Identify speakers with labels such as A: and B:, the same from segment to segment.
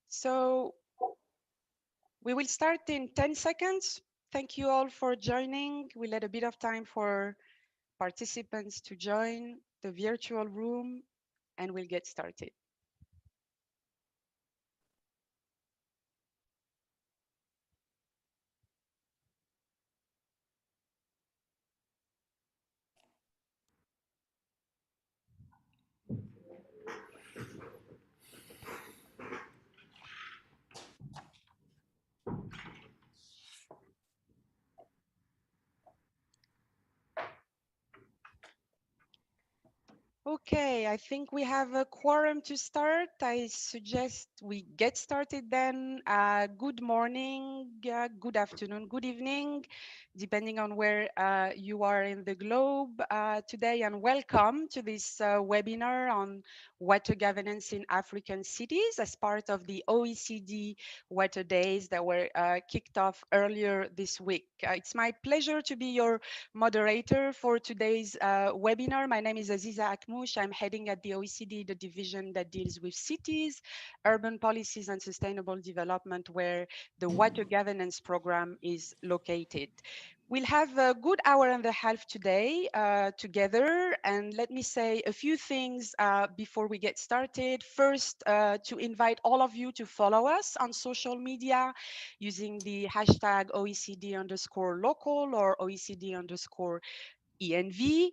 A: So we will start in 10 seconds. Thank you all for joining. We let a bit of time for participants to join the virtual room and we'll get started. Okay, I think we have a quorum to start. I suggest we get started then. Good morning, good afternoon, good evening, depending on where you are in the globe today, and welcome to this webinar on water governance in African cities as part of the OECD Water Days that were kicked off earlier this week. It's my pleasure to be your moderator for today's webinar. My name is Aziza Akmouche. I'm heading at the OECD the division that deals with cities, urban policies and sustainable development, where the water governance program is located. We'll have a good hour and a half today together, and let me say a few things before we get started. First, to invite all of you to follow us on social media using the hashtag OECD_local or OECD_ENV.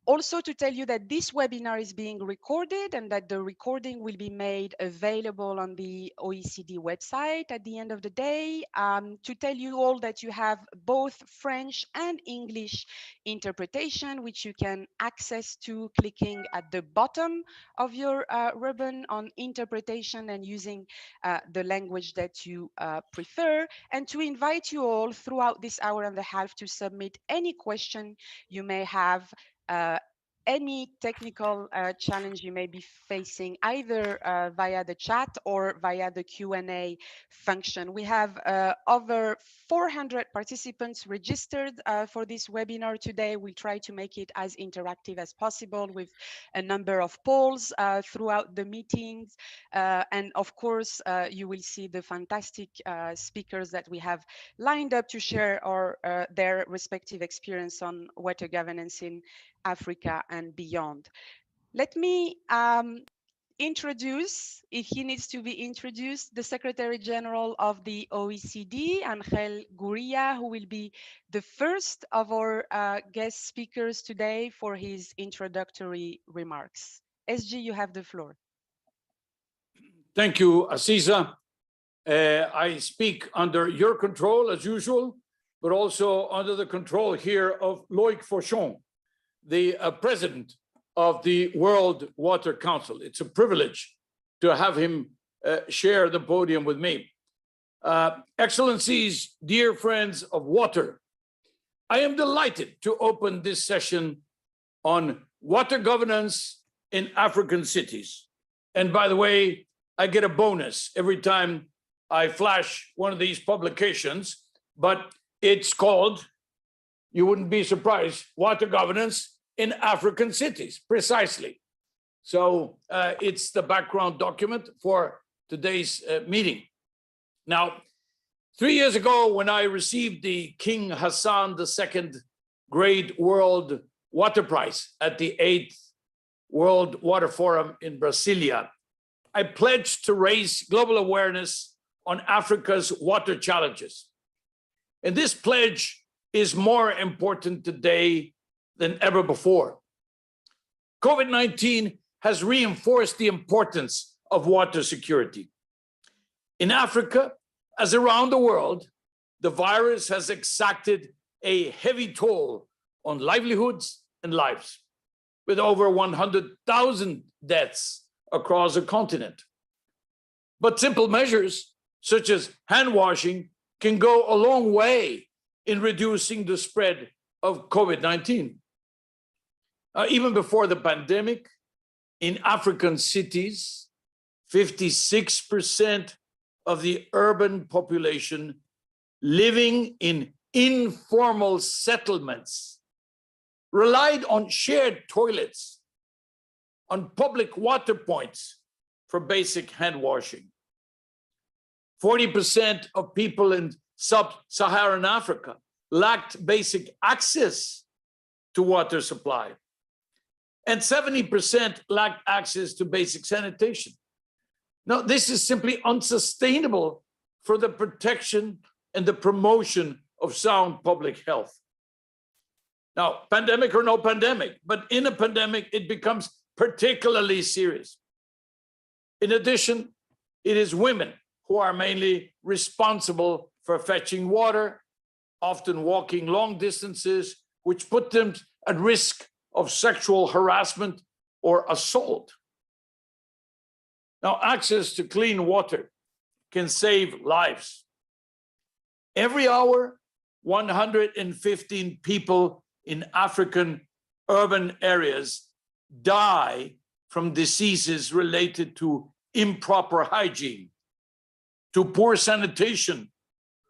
A: Also to tell you that this webinar is being recorded and that the recording will be made available on the OECD website at the end of the day. To tell you all that you have both French and English interpretation, which you can access to clicking at the bottom of your ribbon on interpretation and using the language that you prefer. And to invite you all throughout this hour and a half to submit any question you may have, any technical challenge you may be facing, either via the chat or via the Q&A function. We have over 400 participants registered for this webinar today. We'll try to make it as interactive as possible with a number of polls throughout the meetings. And of course, you will see the fantastic speakers that we have lined up to share their respective experience on water governance in Africa and beyond. Let me introduce, if he needs to be introduced, the Secretary General of the OECD, Angel Gurria, who will be the first of our guest speakers today for his introductory remarks. SG, you have the floor.
B: Thank you, Aziza. I speak under your control as usual, but also under the control here of Loic Fauchon, the president of the World Water Council. It's a privilege to have him share the podium with me. Excellencies, dear friends of water, I am delighted to open this session on water governance in African cities. And by the way, I get a bonus every time I flash one of these publications, but it's called, you wouldn't be surprised, Water Governance in African Cities, precisely. So it's the background document for today's meeting. Now, 3 years ago, when I received the King Hassan II Great World Water Prize at the 8th World Water Forum in Brasilia, I pledged to raise global awareness on Africa's water challenges. And this pledge is more important today than ever before. COVID-19 has reinforced the importance of water security. In Africa, as around the world, the virus has exacted a heavy toll on livelihoods and lives, with over 100,000 deaths across the continent. But simple measures such as hand washing can go a long way in reducing the spread of COVID-19. Even before the pandemic, in African cities, 56% of the urban population living in informal settlements relied on shared toilets on public water points for basic hand washing. 40% of people in sub-Saharan Africa lacked basic access to water supply. And 70% lacked access to basic sanitation. Now, this is simply unsustainable for the protection and the promotion of sound public health. Now, pandemic or no pandemic, but in a pandemic, it becomes particularly serious. In addition, it is women who are mainly responsible for fetching water, often walking long distances, which put them at risk of sexual harassment or assault. Now, access to clean water can save lives. Every hour, 115 people in African urban areas die from diseases related to improper hygiene, to poor sanitation,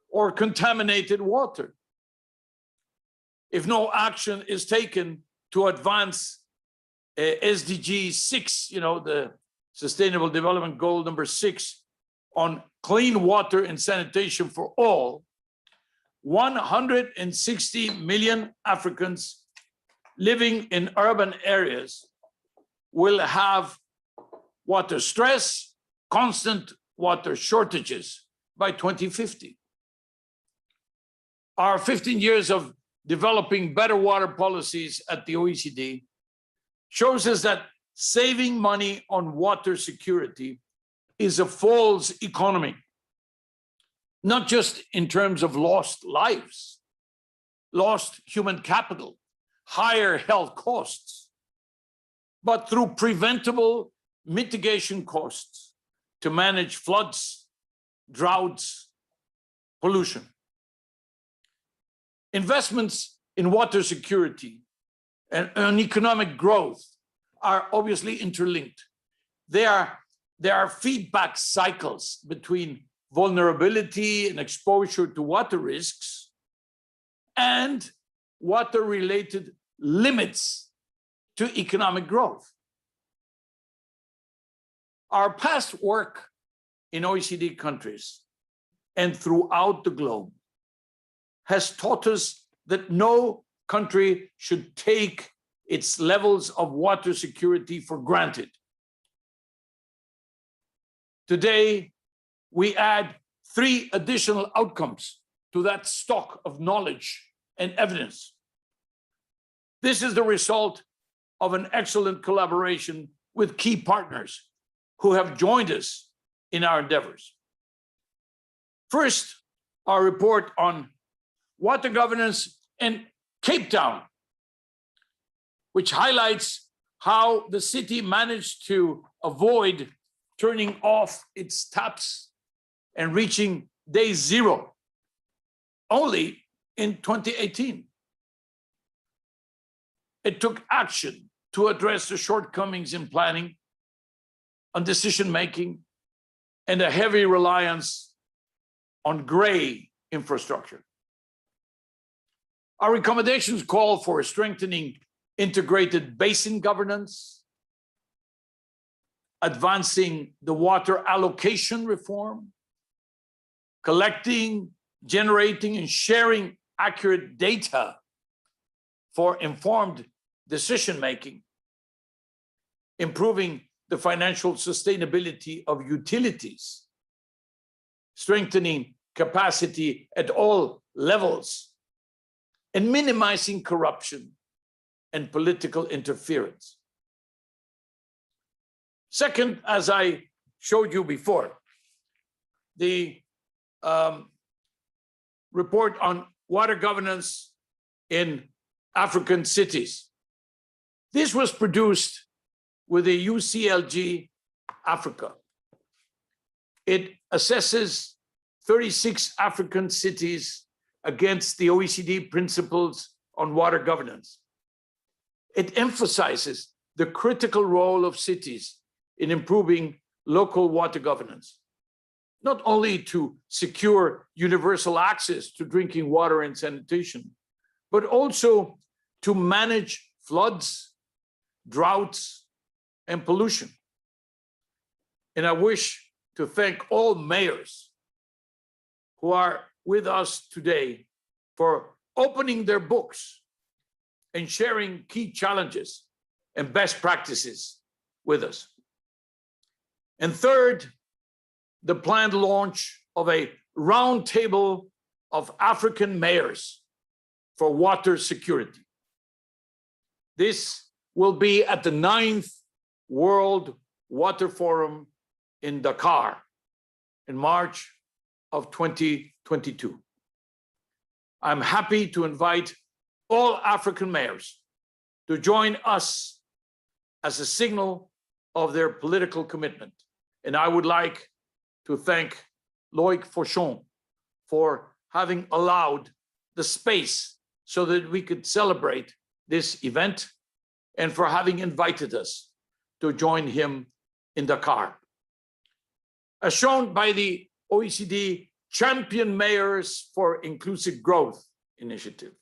B: or contaminated water. If no action is taken to advance SDG 6, the Sustainable Development Goal number 6, on clean water and sanitation for all, 160 million Africans living in urban areas will have water stress, constant water shortages by 2050. Our 15 years of developing better water policies at the OECD shows us that saving money on water security is a false economy, not just in terms of lost lives, lost human capital, higher health costs, but through preventable mitigation costs to manage floods, droughts, pollution. Investments in water security and economic growth are obviously interlinked. There are feedback cycles between vulnerability and exposure to water risks and water-related limits to economic growth. Our past work in OECD countries and throughout the globe has taught us that no country should take its levels of water security for granted. Today, we add 3 additional outcomes to that stock of knowledge and evidence. This is the result of an excellent collaboration with key partners who have joined us in our endeavors. First, our report on water governance in Cape Town, which highlights how the city managed to avoid turning off its taps and reaching day 0 only in 2018. It took action to address the shortcomings in planning, on decision-making, and a heavy reliance on gray infrastructure. Our recommendations call for strengthening integrated basin governance, advancing the water allocation reform, collecting, generating, and sharing accurate data for informed decision-making, improving the financial sustainability of utilities, strengthening capacity at all levels, and minimizing corruption and political interference. Second, as I showed you before, the report on water governance in African cities. This was produced with the UCLG Africa. It assesses 36 African cities against the OECD principles on water governance. It emphasizes the critical role of cities in improving local water governance, not only to secure universal access to drinking water and sanitation, but also to manage floods, droughts, and pollution. And I wish to thank all mayors who are with us today for opening their books and sharing key challenges and best practices with us. And third, the planned launch of a roundtable of African mayors for water security. This will be at the 9th World Water Forum in Dakar in March of 2022. I'm happy to invite all African mayors to join us as a signal of their political commitment. And I would like to thank Loïc Fauchon for having allowed the space so that we could celebrate this event and for having invited us to join him in Dakar. As shown by the OECD Champion Mayors for Inclusive Growth initiative,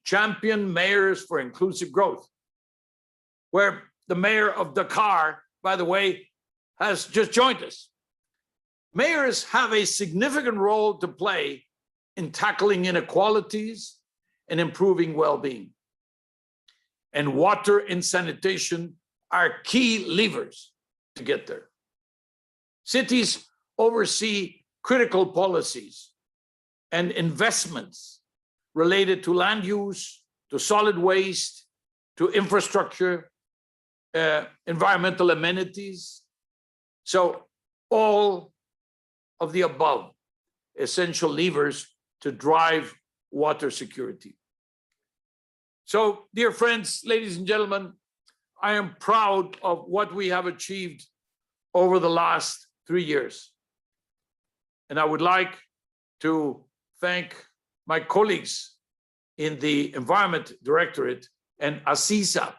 B: Champion Mayors for Inclusive Growth, where the mayor of Dakar, by the way, has just joined us. Mayors have a significant role to play in tackling inequalities and improving well-being. And water and sanitation are key levers to get there. Cities oversee critical policies and investments related to land use, to solid waste, to infrastructure, environmental amenities. So all of the above essential levers to drive water security. So, dear friends, ladies and gentlemen, I am proud of what we have achieved over the last 3 years. And I would like to thank my colleagues in the Environment Directorate and ACISA,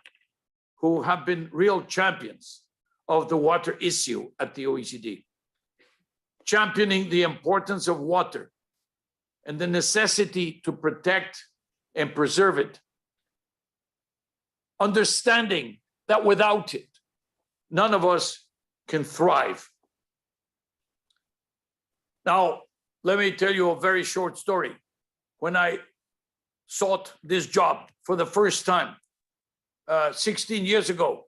B: who have been real champions of the water issue at the OECD, championing the importance of water and the necessity to protect and preserve it, understanding that without it, none of us can thrive. Now, let me tell you a very short story. When I sought this job for the first time, 16 years ago,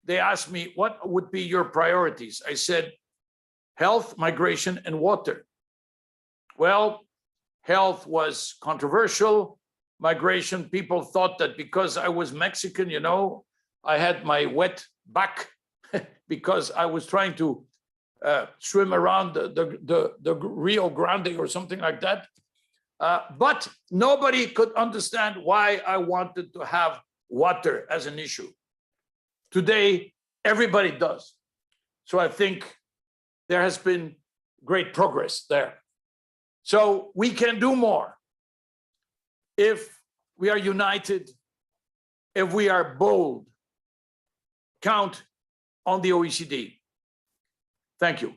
B: they asked me, what would be your priorities? I said, health, migration, and water. Well, health was controversial. Migration, people thought that because I was Mexican, you know, I had my wet back because I was trying to swim around the Rio Grande or something like that. But nobody could understand why I wanted to have water as an issue. Today, everybody does. So I think there has been great progress there. So we can do more if we are united, if we are bold. Count on the OECD. Thank you.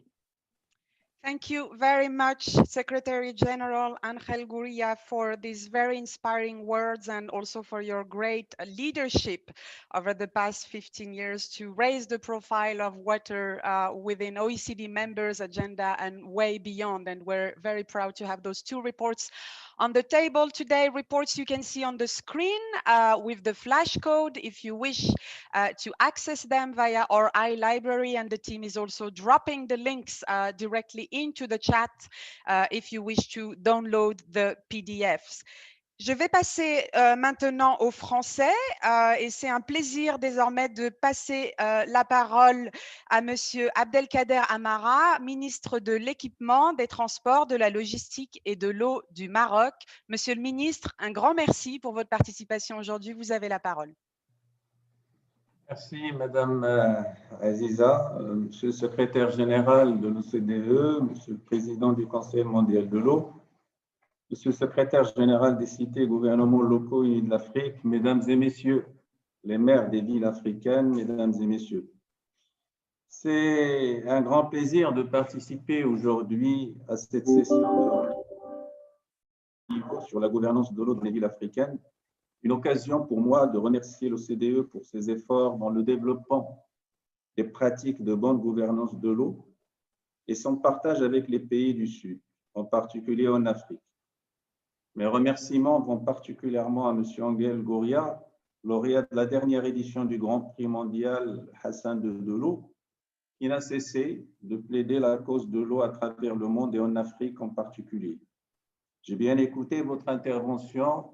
A: Thank you very much, Secretary General Angel Gurria, for these very inspiring words and also for your great leadership over the past 15 years to raise the profile of water within OECD members' agenda and way beyond. And we're very proud to have those two reports on the table today. Reports you can see on the screen with the flash code if you wish to access them via our iLibrary, and the team is also dropping the links directly into the chat if you wish to download the PDFs. Je vais passer maintenant au français et c'est un plaisir désormais de passer la parole à Monsieur Abdelkader Amara, ministre de l'Équipement, des Transports, de la Logistique et de l'Eau du Maroc. Monsieur le ministre, un grand merci pour votre participation aujourd'hui. Vous avez la parole.
C: Merci Madame Aziza, Monsieur le secrétaire général de l'OCDE, Monsieur le président du Conseil mondial de l'eau, Monsieur le secrétaire général des cités et gouvernements locaux unis de l'Afrique, Mesdames et Messieurs, les maires des villes africaines, Mesdames et Messieurs. C'est un grand plaisir de participer aujourd'hui à cette session sur la gouvernance de l'eau dans les villes africaines. Une occasion pour moi de remercier l'OCDE pour ses efforts dans le développement des pratiques de bonne gouvernance de l'eau et son partage avec les pays du Sud, en particulier en Afrique. Mes remerciements vont particulièrement à M. Angel Gurria, lauréat de la dernière édition du Grand Prix mondial Hassan II de l'eau, qui n'a cessé de plaider la cause de l'eau à travers le monde et en Afrique en particulier. J'ai bien écouté votre intervention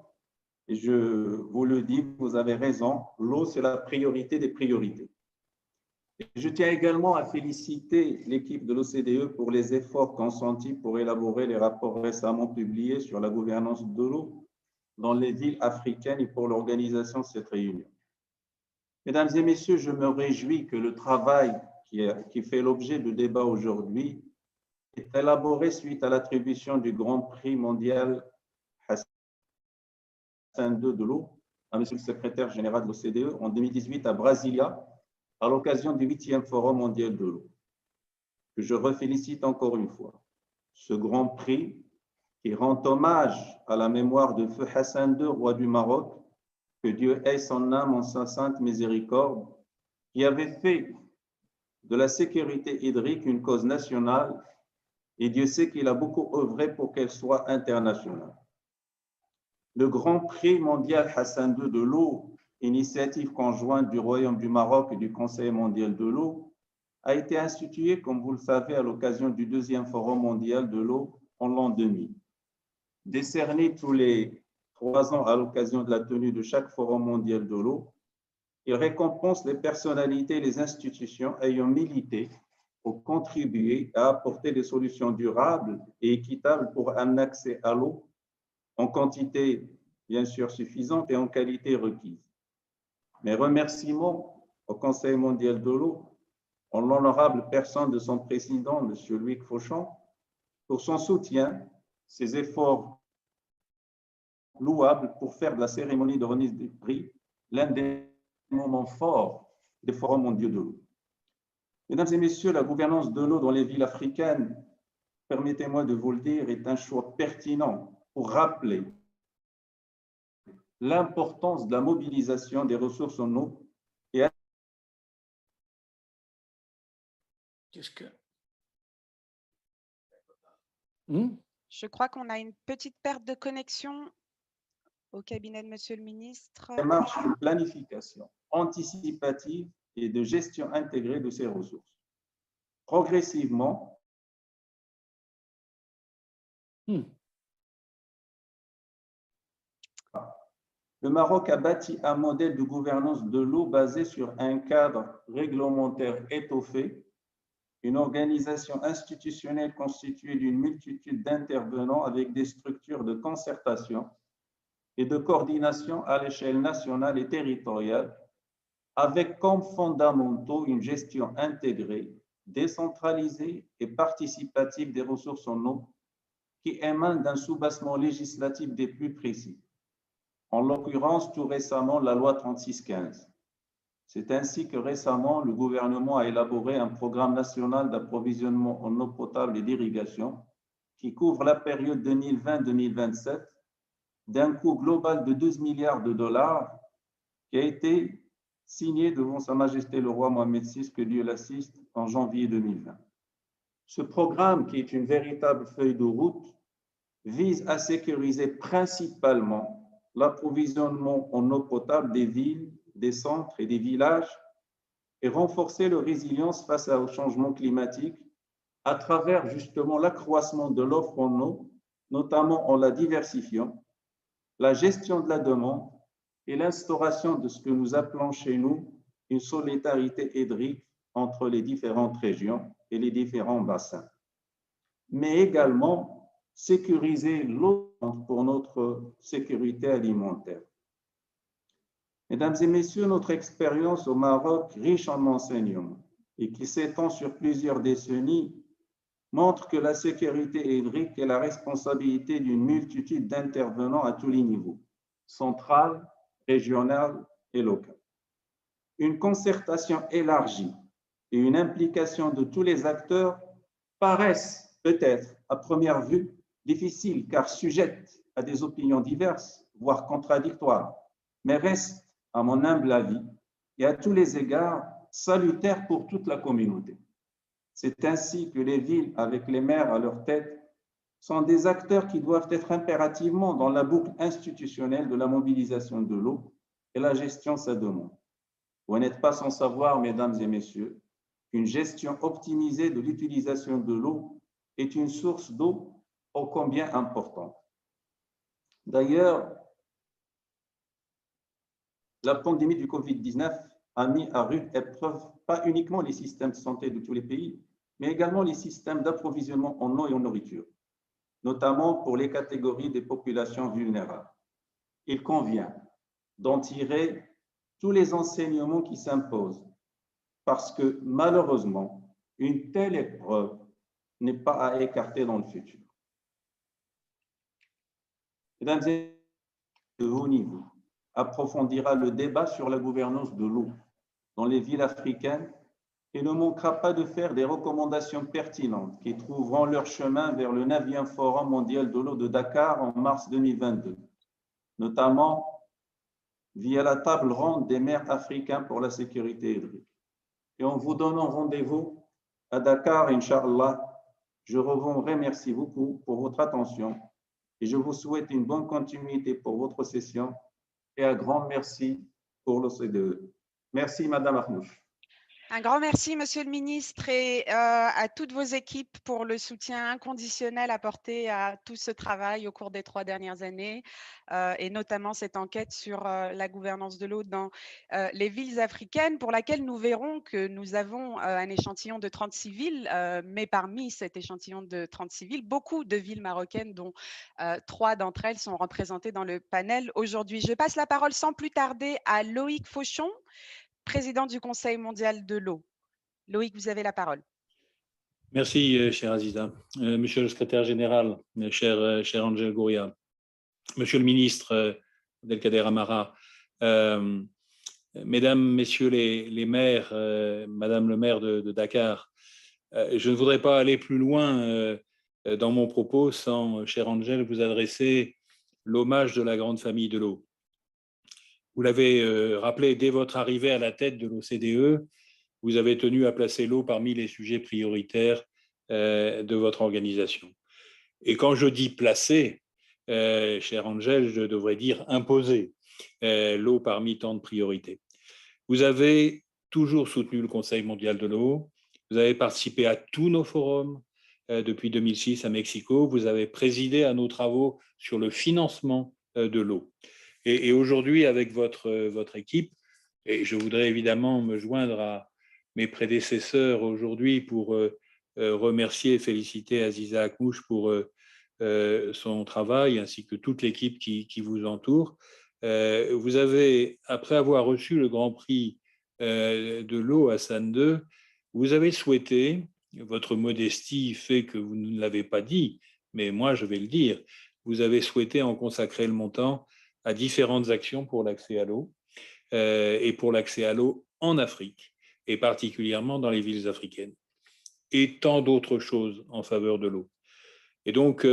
C: et je vous le dis, vous avez raison, l'eau, c'est la priorité des priorités. Et je tiens également à féliciter l'équipe de l'OCDE pour les efforts consentis pour élaborer les rapports récemment publiés sur la gouvernance de l'eau dans les villes africaines et pour l'organisation de cette réunion. Mesdames et messieurs, je me réjouis que le travail qui fait l'objet de débat aujourd'hui est élaboré suite à l'attribution du Grand Prix mondial Hassan II de l'eau à M. le secrétaire général de l'OCDE en 2018 à Brasilia, à l'occasion du 8e Forum mondial de l'eau, que je refélicite encore une fois. Ce Grand Prix qui rend hommage à la mémoire de Feu Hassan II, roi du Maroc, que Dieu ait son âme en sa sainte miséricorde, qui avait fait de la sécurité hydrique une cause nationale, et Dieu sait qu'il a beaucoup œuvré pour qu'elle soit internationale. Le Grand Prix mondial Hassan II de l'eau, initiative conjointe du Royaume du Maroc et du Conseil mondial de l'eau, a été institué, comme vous le savez, à l'occasion du 2e Forum mondial de l'eau en l'an 2000. Décerné tous les 3 ans à l'occasion de la tenue de chaque Forum mondial de l'eau, il récompense les personnalités et les institutions ayant milité pour contribuer à apporter des solutions durables et équitables pour un accès à l'eau en quantité bien sûr suffisante et en qualité requise. Mes remerciements au Conseil mondial de l'eau, en l'honorable personne de son président, M. Luc Fauchon, pour son soutien, ses efforts louables pour faire de la cérémonie de remise des prix l'un des moments forts des forums mondiaux de l'eau. Mesdames et messieurs, la gouvernance de l'eau dans les villes africaines, permettez-moi de vous le dire, est un choix pertinent pour rappeler l'importance de la mobilisation des ressources en eau et
B: Qu'est-ce que...
A: Je crois qu'on a une petite perte de connexion au cabinet de Monsieur le ministre.
C: démarche de planification anticipative et de gestion intégrée de ces ressources. Progressivement, le Maroc a bâti un modèle de gouvernance de l'eau basé sur un cadre réglementaire étoffé, une organisation institutionnelle constituée d'une multitude d'intervenants avec des structures de concertation et de coordination à l'échelle nationale et territoriale, avec comme fondamentaux une gestion intégrée, décentralisée et participative des ressources en eau qui émanent d'un soubassement législatif des plus précis. En l'occurrence, tout récemment, la loi 3615. C'est ainsi que récemment, le gouvernement a élaboré un programme national d'approvisionnement en eau potable et d'irrigation qui couvre la période 2020-2027 d'un coût global de 12 milliards de dollars qui a été signé devant Sa Majesté le roi Mohamed VI, que Dieu l'assiste, en janvier 2020. Ce programme, qui est une véritable feuille de route, vise à sécuriser principalement l'approvisionnement en eau potable des villes, des centres et des villages et renforcer leur résilience face au changement climatique à travers justement l'accroissement de l'offre en eau, notamment en la diversifiant, la gestion de la demande et l'instauration de ce que nous appelons chez nous une solidarité hydrique entre les différentes régions et les différents bassins. Mais également sécuriser l'eau pour notre sécurité alimentaire. Mesdames et messieurs, notre expérience au Maroc, riche en enseignements et qui s'étend sur plusieurs décennies, montre que la sécurité hydrique est la responsabilité d'une multitude d'intervenants à tous les niveaux, central, régional et local. Une concertation élargie et une implication de tous les acteurs paraissent peut-être à première vue difficiles car sujettes à des opinions diverses, voire contradictoires. mais reste, à mon humble avis, et à tous les égards, salutaire pour toute la communauté. C'est ainsi que les villes, avec les maires à leur tête, sont des acteurs qui doivent être impérativement dans la boucle institutionnelle de la mobilisation de l'eau et la gestion ça demande. Vous n'êtes pas sans savoir, mesdames et messieurs, qu'une gestion optimisée de l'utilisation de l'eau est une source d'eau ô combien importante. D'ailleurs, la pandémie du Covid-19 a mis à rude épreuve pas uniquement les systèmes de santé de tous les pays, mais également les systèmes d'approvisionnement en eau et en nourriture, notamment pour les catégories des populations vulnérables. Il convient d'en tirer tous les enseignements qui s'imposent, parce que malheureusement, une telle épreuve n'est pas à écarter dans le futur. Mesdames et messieurs, de haut niveau approfondira le débat sur la gouvernance de l'eau dans les villes africaines et ne manquera pas de faire des recommandations pertinentes qui trouveront leur chemin vers le 9e Forum mondial de l'eau de Dakar en mars 2022, notamment via la table ronde des maires africains pour la sécurité hydrique. Et en vous donnant rendez-vous à Dakar, Inch'Allah, je vous remercie beaucoup pour votre attention et je vous souhaite une bonne continuité pour votre session et un grand merci pour l'OCDE. Merci, Madame Arnouch.
A: Un grand merci, Monsieur le ministre, et à toutes vos équipes pour le soutien inconditionnel apporté à tout ce travail au cours des 3 dernières années, et notamment cette enquête sur la gouvernance de l'eau dans les villes africaines, pour laquelle nous verrons que nous avons un échantillon de 36 villes, mais parmi cet échantillon de 36 villes, beaucoup de villes marocaines, dont 3 d'entre elles sont représentées dans le panel aujourd'hui. Je passe la parole sans plus tarder à Loïc Fauchon, président du Conseil mondial de l'eau. Loïc, vous avez la parole.
B: Merci, cher Aziza. Monsieur le secrétaire général, cher Angel Gouria, Monsieur le ministre Abdelkader Amara, Mesdames, Messieurs les maires, Madame le maire de Dakar, je ne voudrais pas aller plus loin dans mon propos sans, cher Angel, vous adresser l'hommage de la grande famille de l'eau. Vous l'avez rappelé, dès votre arrivée à la tête de l'OCDE, vous avez tenu à placer l'eau parmi les sujets prioritaires de votre organisation. Et quand je dis placer, cher Angel, je devrais dire imposer l'eau parmi tant de priorités. Vous avez toujours soutenu le Conseil mondial de l'eau, vous avez participé à tous nos forums depuis 2006 à Mexico, vous avez présidé à nos travaux sur le financement de l'eau. Et aujourd'hui, avec votre équipe, et je voudrais évidemment me joindre à mes prédécesseurs aujourd'hui pour remercier et féliciter Aziza Akmouche pour son travail, ainsi que toute l'équipe qui vous entoure. Vous avez, après avoir reçu le Grand Prix de l'eau à Sanne II, vous avez souhaité, votre modestie fait que vous ne l'avez pas dit, mais moi je vais le dire, vous avez souhaité en consacrer le montant à différentes actions pour l'accès à l'eau et pour l'accès à l'eau en Afrique, et particulièrement dans les villes africaines, et tant d'autres choses en faveur de l'eau. Et donc,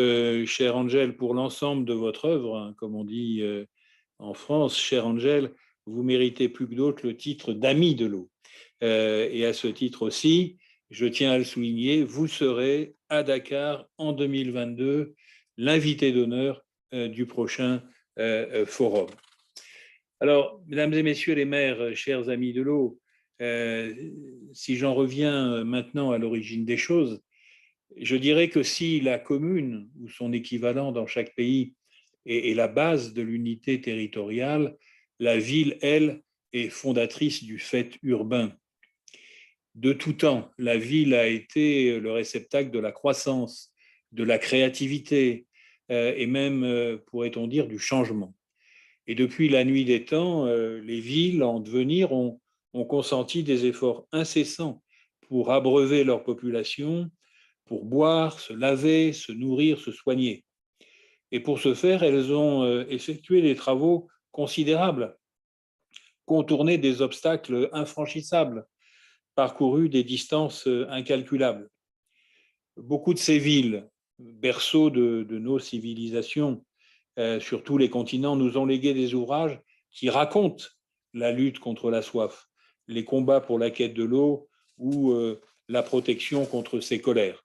B: cher Angel, pour l'ensemble de votre œuvre, hein, comme on dit en France, cher Angel, vous méritez plus que d'autres le titre d'ami de l'eau. Et à ce titre aussi, je tiens à le souligner, vous serez à Dakar en 2022 l'invité d'honneur du prochain forum. Alors, mesdames et messieurs les maires, chers amis de l'eau, si j'en reviens maintenant à l'origine des choses, je dirais que si la commune ou son équivalent dans chaque pays est la base de l'unité territoriale, la ville, elle, est fondatrice du fait urbain. De tout temps, la ville a été le réceptacle de la croissance, de la créativité et même, pourrait-on dire, du changement. Et depuis la nuit des temps, les villes en devenir ont consenti des efforts incessants pour abreuver leur population, pour boire, se laver, se nourrir, se soigner. Et pour ce faire, elles ont effectué des travaux considérables, contourné des obstacles infranchissables, parcouru des distances incalculables. Beaucoup de ces villes, berceaux de nos civilisations sur tous les continents, nous ont légué des ouvrages
D: qui racontent la lutte contre la soif, les combats pour la quête de l'eau ou la protection contre ces colères.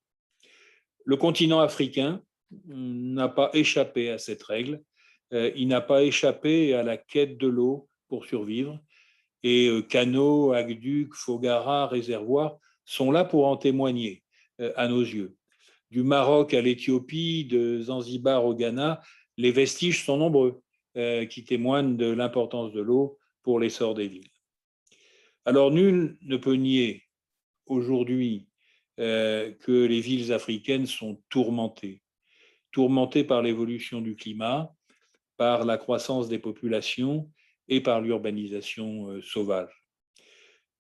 D: Le continent africain n'a pas échappé à cette règle, il n'a pas échappé à la quête de l'eau pour survivre, et canaux, aqueducs, Foggara, réservoirs sont là pour en témoigner à nos yeux. Du Maroc à l'Éthiopie, de Zanzibar au Ghana, les vestiges sont nombreux qui témoignent de l'importance de l'eau pour l'essor des villes. Alors, nul ne peut nier aujourd'hui que les villes africaines sont tourmentées par l'évolution du climat, par la croissance des populations et par l'urbanisation sauvage.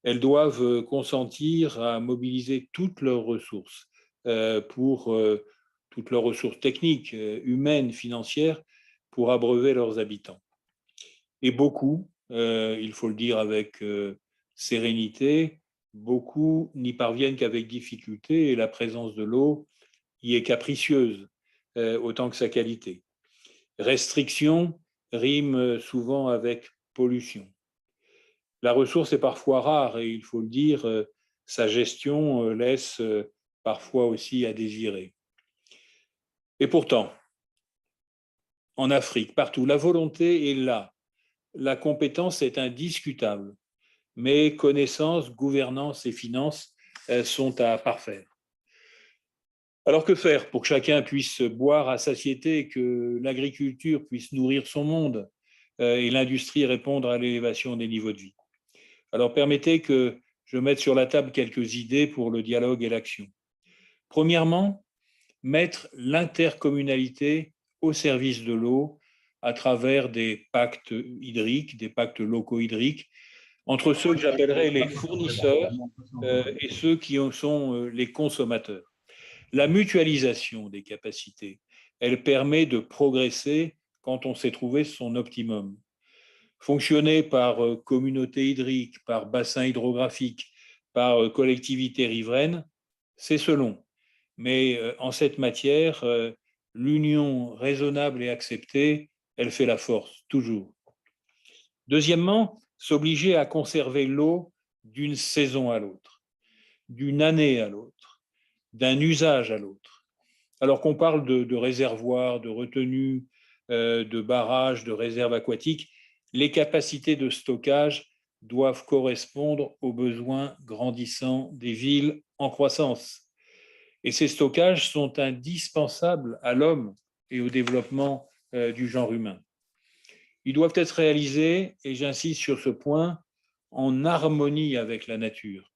D: Elles doivent consentir à mobiliser toutes leurs ressources toutes leurs ressources techniques, humaines, financières, pour abreuver leurs habitants. Et beaucoup, il faut le dire avec sérénité, beaucoup n'y parviennent qu'avec difficulté, et la présence de l'eau y est capricieuse autant que sa qualité. Restriction rime souvent avec pollution. La ressource est parfois rare et il faut le dire, sa gestion laisse parfois aussi à désirer. Et pourtant, en Afrique, partout, la volonté est là. La compétence est indiscutable, mais connaissance, gouvernance et finances sont à parfaire. Alors que faire pour que chacun puisse boire à satiété, que l'agriculture puisse nourrir son monde et l'industrie répondre à l'élévation des niveaux de vie? Alors permettez que je mette sur la table quelques idées pour le dialogue et l'action. Premièrement, mettre l'intercommunalité au service de l'eau à travers des pactes hydriques, des pactes locaux hydriques, entre ceux que j'appellerais les fournisseurs et ceux qui en sont les consommateurs. La mutualisation des capacités, elle permet de progresser quand on sait trouver son optimum. Fonctionner par communauté hydrique, par bassin hydrographique, par collectivité riveraine, c'est selon. Mais en cette matière, l'union raisonnable et acceptée, elle fait la force, toujours. Deuxièmement, s'obliger à conserver l'eau d'une saison à l'autre, d'une année à l'autre, d'un usage à l'autre. Alors qu'on parle de réservoirs, de retenues, de barrages, de réserves aquatiques, les capacités de stockage doivent correspondre aux besoins grandissants des villes en croissance. Et ces stockages sont indispensables à l'homme et au développement du genre humain. Ils doivent être réalisés, et j'insiste sur ce point, en harmonie avec la nature.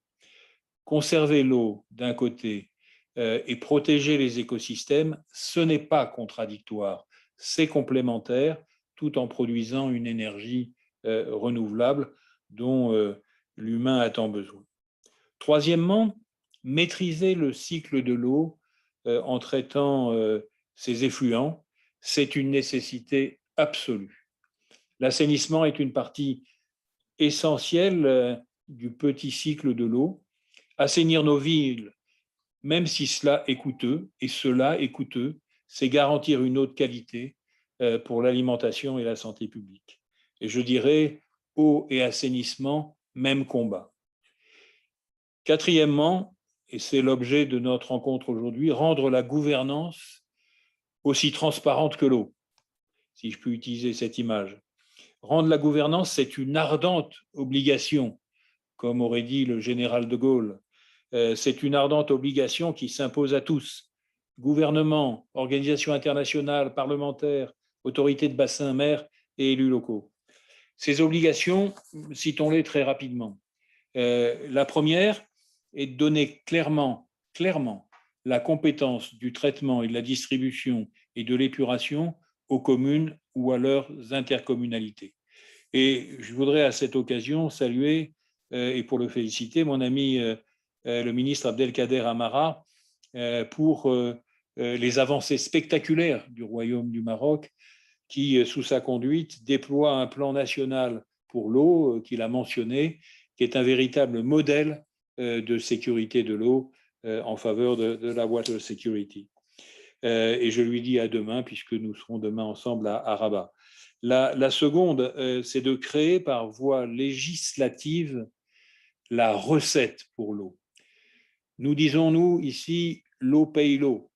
D: Conserver l'eau d'un côté et protéger les écosystèmes, ce n'est pas contradictoire, c'est complémentaire, tout en produisant une énergie renouvelable dont l'humain a tant besoin. Troisièmement, maîtriser le cycle de l'eau en traitant ses effluents, c'est une nécessité absolue. L'assainissement est une partie essentielle du petit cycle de l'eau. Assainir nos villes, même si cela est coûteux, c'est garantir une eau de qualité pour l'alimentation et la santé publique. Et je dirais, eau et assainissement, même combat. Quatrièmement, et c'est l'objet de notre rencontre aujourd'hui, rendre la gouvernance aussi transparente que l'eau, si je puis utiliser cette image. Rendre la gouvernance, c'est une ardente obligation, comme aurait dit le général de Gaulle. C'est une ardente obligation qui s'impose à tous, gouvernement, organisations internationales, parlementaires, autorités de bassin, maires et élus locaux. Ces obligations, citons-les très rapidement. La première est de donner clairement la compétence du traitement et de la distribution et de l'épuration aux communes ou à leurs intercommunalités. Et je voudrais à cette occasion saluer et pour le féliciter mon ami le ministre Abdelkader Amara pour les avancées spectaculaires du Royaume du Maroc qui, sous sa conduite, déploie un plan national pour l'eau qu'il a mentionné, qui est un véritable modèle de sécurité de l'eau en faveur de la water security. Et je lui dis à demain, puisque nous serons demain ensemble à Rabat. La seconde, c'est de créer par voie législative la recette pour l'eau. Nous disons, nous, ici, l'eau paye l'eau.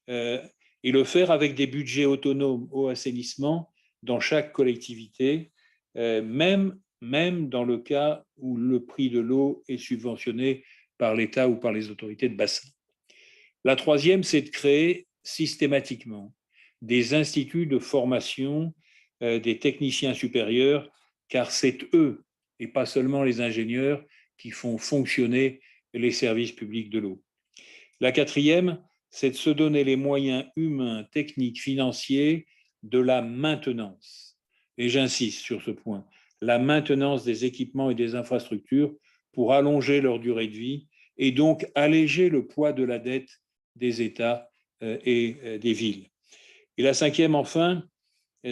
D: Et le faire avec des budgets autonomes au assainissement dans chaque collectivité, même dans le cas où le prix de l'eau est subventionné par l'État ou par les autorités de bassin. La troisième, c'est de créer systématiquement des instituts de formation des techniciens supérieurs, car c'est eux, et pas seulement les ingénieurs, qui font fonctionner les services publics de l'eau. La quatrième, c'est de se donner les moyens humains, techniques, financiers de la maintenance. Et j'insiste sur ce point, la maintenance des équipements et des infrastructures pour allonger leur durée de vie et donc alléger le poids de la dette des États et des villes. Et la cinquième, enfin,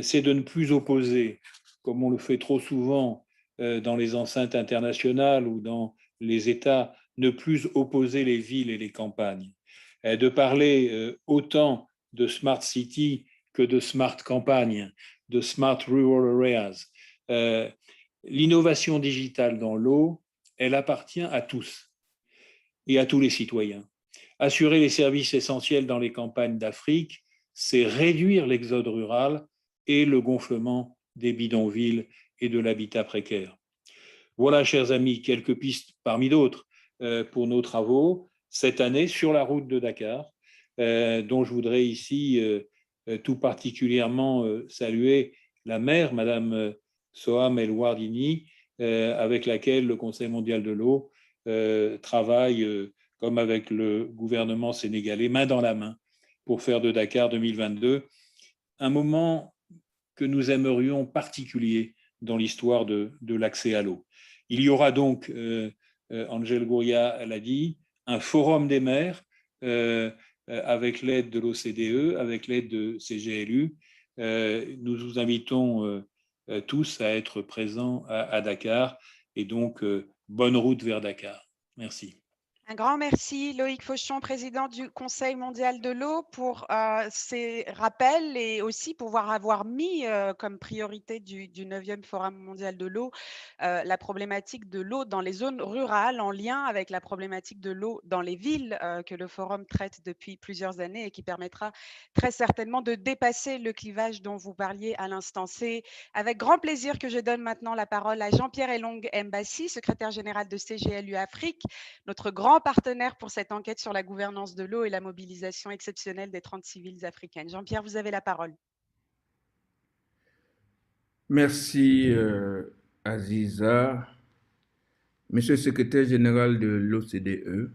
D: c'est de ne plus opposer, comme on le fait trop souvent dans les enceintes internationales ou dans les États, ne plus opposer les villes et les campagnes, de parler autant de smart city que de smart campagne, de smart rural areas. L'innovation digitale dans l'eau, elle appartient à tous et à tous les citoyens. Assurer les services essentiels dans les campagnes d'Afrique, c'est réduire l'exode rural et le gonflement des bidonvilles et de l'habitat précaire. Voilà, chers amis, quelques pistes parmi d'autres pour nos travaux cette année sur la route de Dakar, dont je voudrais ici tout particulièrement saluer la maire, Madame Soham El Wardini, avec laquelle le Conseil mondial de l'eau travaille comme avec le gouvernement sénégalais, main dans la main, pour faire de Dakar 2022 un moment que nous aimerions particulier dans l'histoire de l'accès à l'eau. Il y aura donc, Angel Gurria l'a dit, un forum des maires avec l'aide de l'OCDE, avec l'aide de CGLU. Nous vous invitons tous à être présents à Dakar et donc bonne route vers Dakar. Merci.
A: Un grand merci, Loïc Fauchon, président du Conseil mondial de l'eau, pour ces rappels et aussi pouvoir avoir mis comme priorité du 9e Forum mondial de l'eau la problématique de l'eau dans les zones rurales en lien avec la problématique de l'eau dans les villes que le Forum traite depuis plusieurs années et qui permettra très certainement de dépasser le clivage dont vous parliez à l'instant. C'est avec grand plaisir que je donne maintenant la parole à Jean-Pierre Elong Mbassi, secrétaire général de CGLU Afrique, notre grand partenaire pour cette enquête sur la gouvernance de l'eau et la mobilisation exceptionnelle des 36 villes africaines. Jean-Pierre, vous avez la parole.
E: Merci Aziza. Monsieur le secrétaire général de l'OCDE,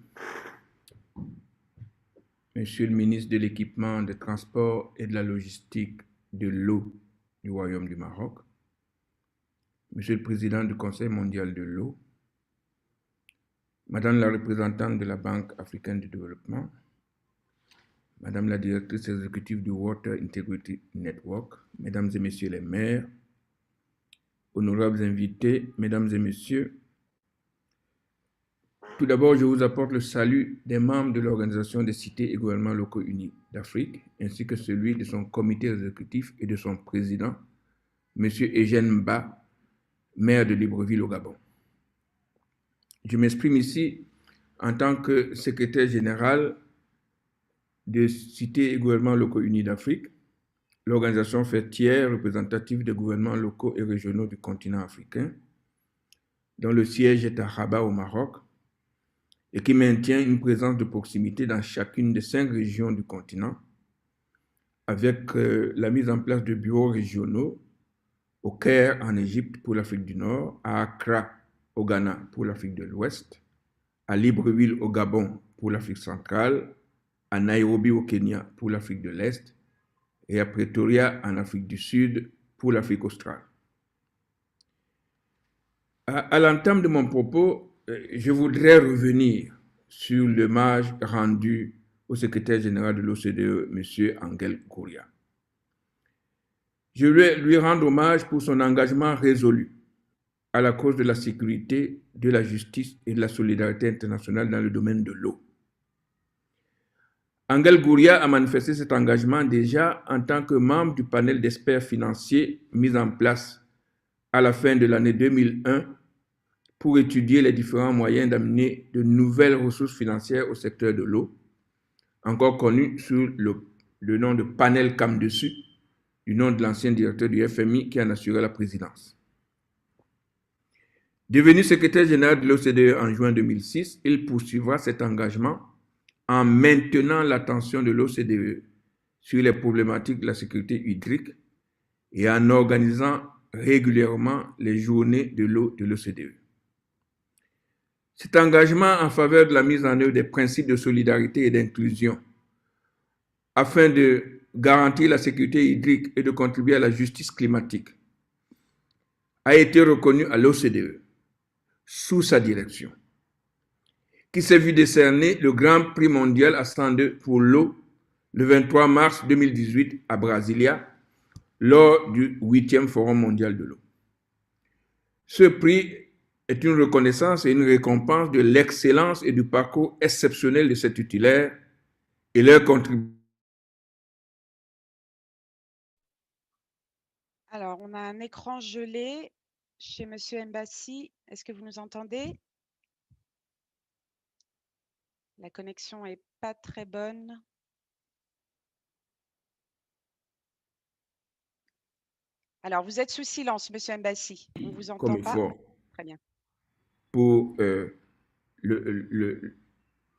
E: Monsieur le ministre de l'Équipement, des Transports et de la Logistique de l'eau du Royaume du Maroc, Monsieur le président du Conseil mondial de l'eau, Madame la représentante de la Banque africaine de développement, Madame la directrice exécutive du Water Integrity Network, Mesdames et Messieurs les maires, honorables invités, Mesdames et Messieurs, tout d'abord, je vous apporte le salut des membres de l'Organisation des cités et gouvernements locaux unis d'Afrique, ainsi que celui de son comité exécutif et de son président, M. Eugène Ba, maire de Libreville au Gabon. Je m'exprime ici en tant que secrétaire général de Cités et gouvernements locaux unis d'Afrique, l'organisation faîtière représentative des gouvernements locaux et régionaux du continent africain, dont le siège est à Rabat au Maroc, et qui maintient une présence de proximité dans chacune des 5 régions du continent, avec la mise en place de bureaux régionaux au Caire en Égypte pour l'Afrique du Nord, à Accra au Ghana pour l'Afrique de l'Ouest, à Libreville au Gabon pour l'Afrique centrale, à Nairobi au Kenya pour l'Afrique de l'Est et à Pretoria en Afrique du Sud pour l'Afrique australe. À l'entame de mon propos, je voudrais revenir sur l'hommage rendu au secrétaire général de l'OCDE, M. Angel Gurria. Je vais lui rendre hommage pour son engagement résolu à la cause de la sécurité, de la justice et de la solidarité internationale dans le domaine de l'eau. Angel Gouria a manifesté cet engagement déjà en tant que membre du panel d'experts financiers mis en place à la fin de l'année 2001 pour étudier les différents moyens d'amener de nouvelles ressources financières au secteur de l'eau, encore connu sous le nom de panel Camdessus, du nom de l'ancien directeur du FMI qui en assurait la présidence. Devenu secrétaire général de l'OCDE en juin 2006, il poursuivra cet engagement en maintenant l'attention de l'OCDE sur les problématiques de la sécurité hydrique et en organisant régulièrement les journées de l'eau de l'OCDE. Cet engagement en faveur de la mise en œuvre des principes de solidarité et d'inclusion afin de garantir la sécurité hydrique et de contribuer à la justice climatique a été reconnu à l'OCDE sous sa direction, qui s'est vu décerner le Grand Prix mondial à 102 pour l'eau le 23 mars 2018 à Brasilia lors du 8e Forum mondial de l'eau. Ce prix est une reconnaissance et une récompense de l'excellence et du parcours exceptionnel de ces titulaires et leur contribution.
A: Alors, on a un écran gelé chez Monsieur Mbassi. Est-ce que vous nous entendez? La connexion n'est pas très bonne. Alors, vous êtes sous silence, Monsieur Mbassi. On vous entend
E: Comme
A: pas.
E: effort
A: Très bien.
E: pour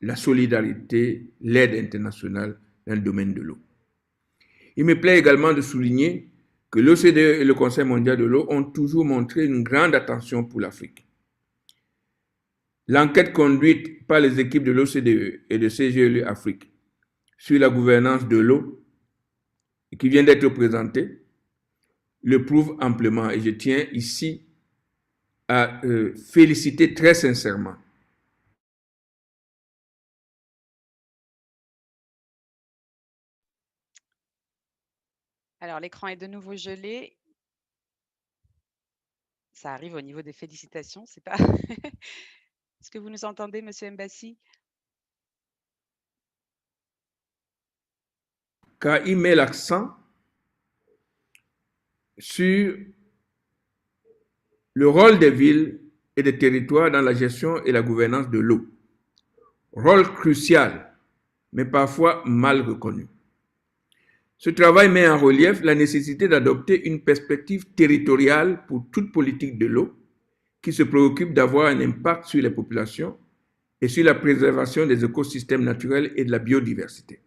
E: la solidarité, l'aide internationale dans le domaine de l'eau. Il me plaît également de souligner que l'OCDE et le Conseil mondial de l'eau ont toujours montré une grande attention pour l'Afrique. L'enquête conduite par les équipes de l'OCDE et de CGLU Afrique sur la gouvernance de l'eau, qui vient d'être présentée, le prouve amplement. Et je tiens ici à féliciter très sincèrement
A: Alors, l'écran est de nouveau gelé. Ça arrive au niveau des félicitations, c'est pas. Est-ce que vous nous entendez, Monsieur Mbassi?
E: car il met l'accent sur le rôle des villes et des territoires dans la gestion et la gouvernance de l'eau. Rôle crucial, mais parfois mal reconnu. Ce travail met en relief la nécessité d'adopter une perspective territoriale pour toute politique de l'eau qui se préoccupe d'avoir un impact sur les populations et sur la préservation des écosystèmes naturels et de la biodiversité.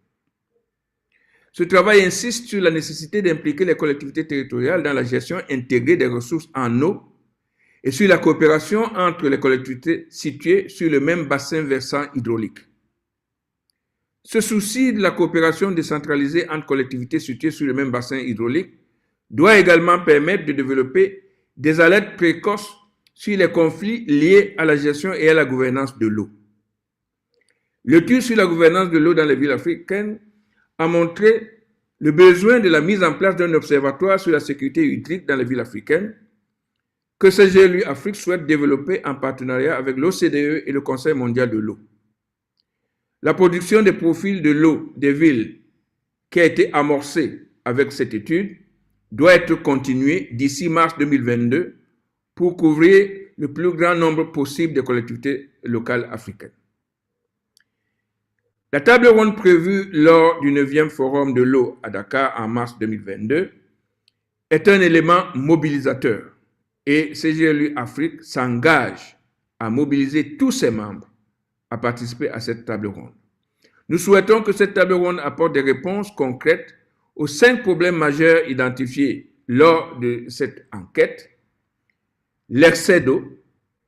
E: Ce travail insiste sur la nécessité d'impliquer les collectivités territoriales dans la gestion intégrée des ressources en eau et sur la coopération entre les collectivités situées sur le même bassin versant hydraulique. Ce souci de la coopération décentralisée entre collectivités situées sur le même bassin hydraulique doit également permettre de développer des alertes précoces sur les conflits liés à la gestion et à la gouvernance de l'eau. L'étude sur la gouvernance de l'eau dans les villes africaines a montré le besoin de la mise en place d'un observatoire sur la sécurité hydrique dans les villes africaines que CGLU Afrique souhaite développer en partenariat avec l'OCDE et le Conseil mondial de l'eau. La production des profils de l'eau des villes qui a été amorcée avec cette étude doit être continuée d'ici mars 2022 pour couvrir le plus grand nombre possible de collectivités locales africaines. La table ronde prévue lors du 9e Forum de l'eau à Dakar en mars 2022 est un élément mobilisateur et CGLU Afrique s'engage à mobiliser tous ses membres à participer à cette table ronde. Nous souhaitons que cette table ronde apporte des réponses concrètes aux 5 problèmes majeurs identifiés lors de cette enquête: l'excès d'eau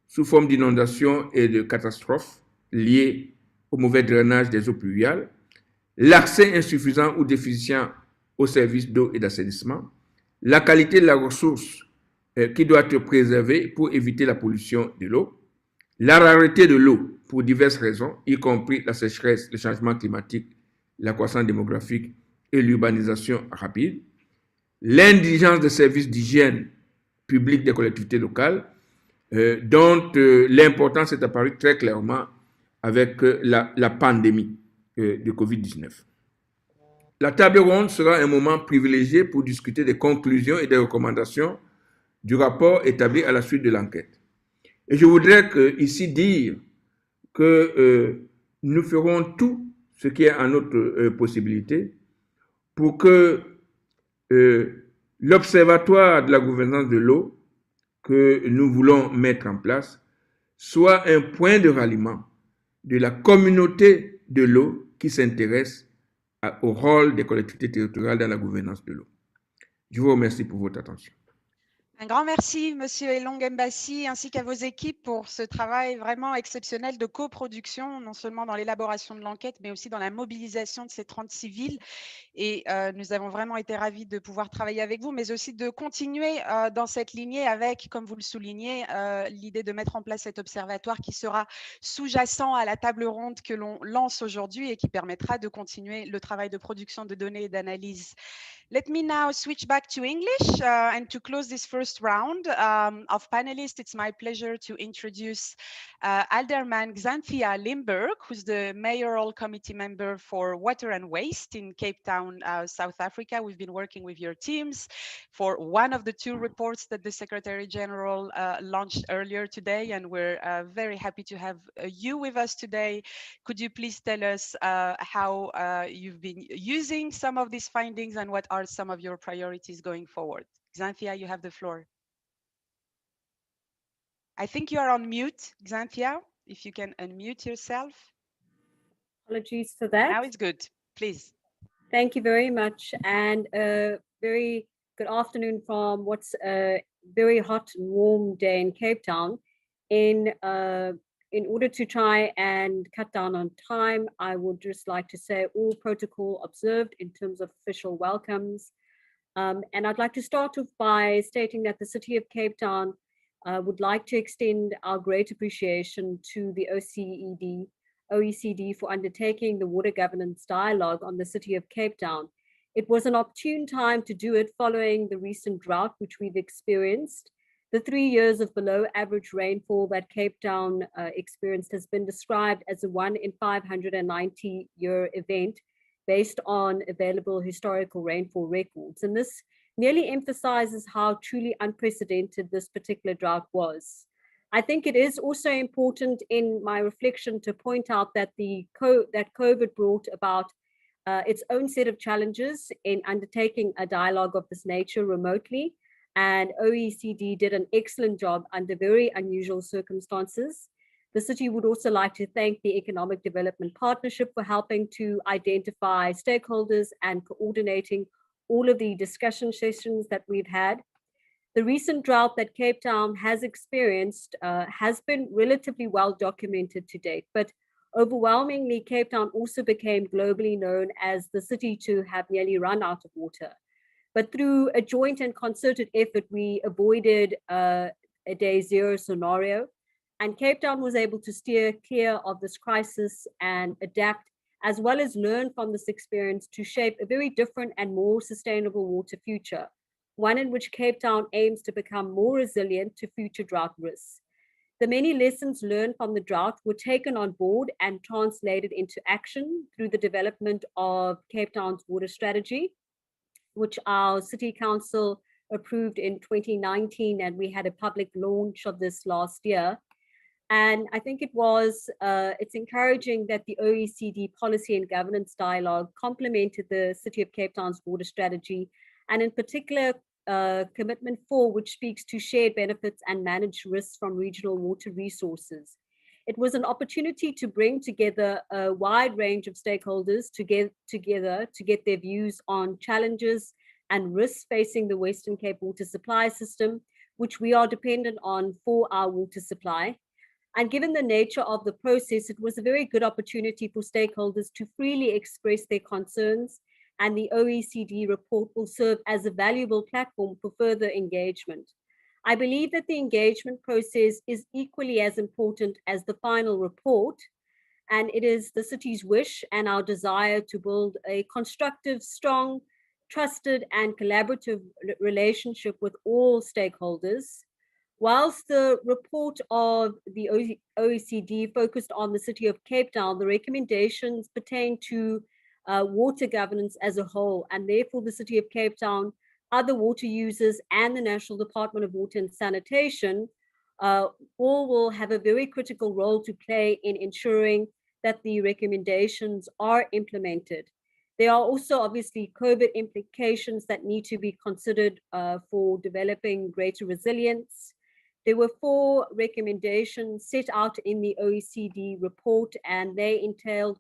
E: sous forme d'inondations et de catastrophes liées au mauvais drainage des eaux pluviales, l'accès insuffisant ou déficient aux services d'eau et d'assainissement, la qualité de la ressource qui doit être préservée pour éviter la pollution de l'eau, la rareté de l'eau pour diverses raisons, y compris la sécheresse, le changement climatique, la croissance démographique et l'urbanisation rapide, l'indigence des services d'hygiène publique des collectivités locales, dont l'importance est apparue très clairement avec la pandémie de Covid-19. La table ronde sera un moment privilégié pour discuter des conclusions et des recommandations du rapport établi à la suite de l'enquête. Et je voudrais ici dire que nous ferons tout ce qui est en notre possibilité pour que l'Observatoire de la gouvernance de l'eau que nous voulons mettre en place soit un point de ralliement de la communauté de l'eau qui s'intéresse au rôle des collectivités territoriales dans la gouvernance de l'eau. Je vous remercie pour votre attention.
A: Un grand merci, Monsieur Elong Mbassi, ainsi qu'à vos équipes pour ce travail vraiment exceptionnel de coproduction, non seulement dans l'élaboration de l'enquête, mais aussi dans la mobilisation de ces 36 villes. Et nous avons vraiment été ravis de pouvoir travailler avec vous, mais aussi de continuer dans cette lignée avec, comme vous le soulignez, l'idée de mettre en place cet observatoire qui sera sous-jacent à la table ronde que l'on lance aujourd'hui et qui permettra de continuer le travail de production de données et d'analyse. Let me now switch back to English and to close this first round of panelists. It's my pleasure to introduce Alderman Xanthia Limburg, who's the mayoral committee member for water and waste in Cape Town, South Africa. We've been working with your teams for one of the two reports that the Secretary General launched earlier today, and we're very happy to have you with us today. Could you please tell us how you've been using some of these findings and what are some of your priorities going forward? Xanthia, you have the floor. I think you are on mute, Xanthia, if you can unmute yourself.
F: Apologies for that.
A: Now it's good, please.
F: Thank you very much, and a very good afternoon from what's a very hot and warm day in Cape Town. In order to try and cut down on time, I would just like to say all protocol observed in terms of official welcomes. And I'd like to start off by stating that the City of Cape Town would like to extend our great appreciation to the OECD for undertaking the water governance dialogue on the City of Cape Town. It was an opportune time to do it following the recent drought which we've experienced. The 3 years of below average rainfall that Cape Town experienced has been described as a 1 in 590 year event based on available historical rainfall records. And this merely emphasizes how truly unprecedented this particular drought was. I think it is also important in my reflection to point out that that COVID brought about its own set of challenges in undertaking a dialogue of this nature remotely. And OECD did an excellent job under very unusual circumstances. The city would also like to thank the Economic Development Partnership for helping to identify stakeholders and coordinating all of the discussion sessions that we've had. The recent drought that Cape Town has experienced has been relatively well documented to date, but overwhelmingly, Cape Town also became globally known as the city to have nearly run out of water. But through a joint and concerted effort, we avoided a day zero scenario, and Cape Town was able to steer clear of this crisis and adapt, as well as learn from this experience to shape a very different and more sustainable water future, one in which Cape Town aims to become more resilient to future drought risks. The many lessons learned from the drought were taken on board and translated into action through the development of Cape Town's water strategy, which our City Council approved in 2019, and we had a public launch of this last year. And I think it's encouraging that the OECD policy and governance dialogue complemented the City of Cape Town's water strategy, and in particular, Commitment 4, which speaks to shared benefits and managed risks from regional water resources. It was an opportunity to bring together a wide range of stakeholders together to get their views on challenges and risks facing the Western Cape water supply system, which we are dependent on for our water supply. And given the nature of the process, it was a very good opportunity for stakeholders to freely express their concerns, and the OECD report will serve as a valuable platform for further engagement. I believe that the engagement process is equally as important as the final report, and it is the city's wish and our desire to build a constructive, strong, trusted, and collaborative relationship with all stakeholders. Whilst the report of the OECD focused on the City of Cape Town, the recommendations pertain to water governance as a whole. And therefore, the City of Cape Town, other water users, and the National Department of Water and Sanitation all will have a very critical role to play in ensuring that the recommendations are implemented. There are also obviously COVID implications that need to be considered for developing greater resilience. There were 4 recommendations set out in the OECD report, and they entailed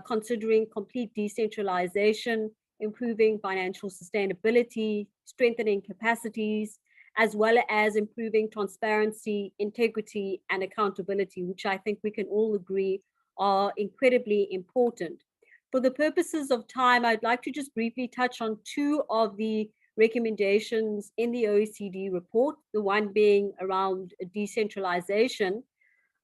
F: considering complete decentralization, improving financial sustainability, strengthening capacities, as well as improving transparency, integrity, and accountability, which I think we can all agree are incredibly important. For the purposes of time, I'd like to just briefly touch on 2 of the recommendations in the OECD report, the one being around decentralization.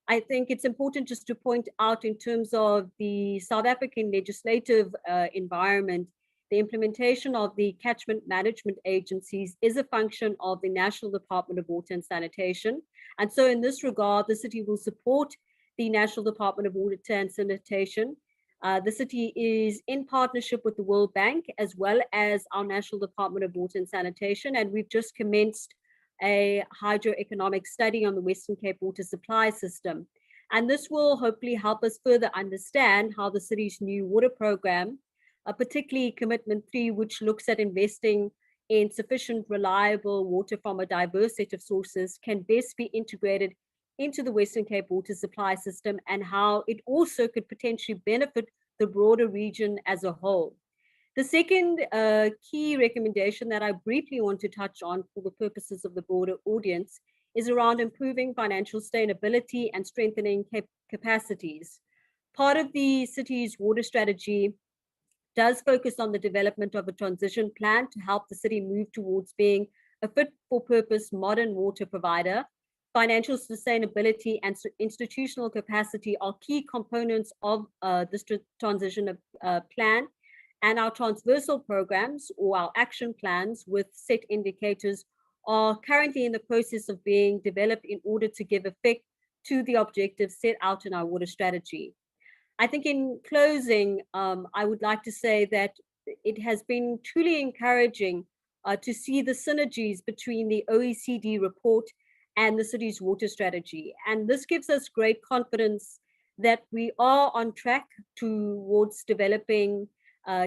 F: I think it's important just to point out in terms of the South African legislative environment, the implementation of the catchment management agencies is a function of the National Department of Water and Sanitation. And so in this regard, the city will support the National Department of Water and Sanitation. The city is in partnership with the World Bank as well as our National Department of Water and Sanitation. And we've just commenced a hydroeconomic study on the Western Cape water supply system. And this will hopefully help us further understand how the city's new water program, particularly Commitment 3, which looks at investing in sufficient, reliable water from a diverse set of sources, can best be integrated into the Western Cape water supply system, and how it also could potentially benefit the broader region as a whole. The second key recommendation that I briefly want to touch on for the purposes of the broader audience is around improving financial sustainability and strengthening capacities. Part of the city's water strategy does focus on the development of a transition plan to help the city move towards being a fit-for-purpose modern water provider. Financial sustainability and institutional capacity are key components of this transition plan. And our transversal programs or our action plans with set indicators are currently in the process of being developed in order to give effect to the objectives set out in our water strategy. I think in closing, I would like to say that it has been truly encouraging to see the synergies between the OECD report and the city's water strategy. And this gives us great confidence that we are on track towards developing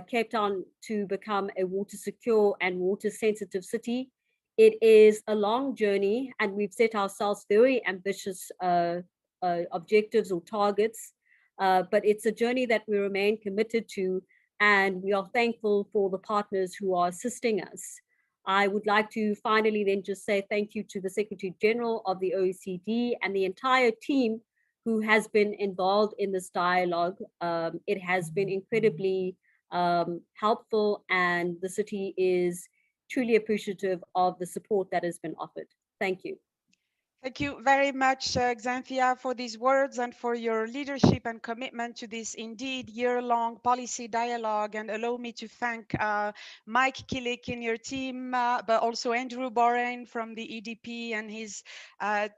F: Cape Town to become a water secure and water sensitive city. It is a long journey, and we've set ourselves very ambitious objectives or targets, but it's a journey that we remain committed to, and we are thankful for the partners who are assisting us. I would like to finally then just say thank you to the Secretary General of the OECD and the entire team who has been involved in this dialogue. It has been incredibly helpful, and the city is truly appreciative of the support that has been offered. Thank you.
A: Thank you very much, Xanthia, for these words and for your leadership and commitment to this indeed year-long policy dialogue. And allow me to thank Mike Killick in your team, but also Andrew Boren from the EDP and his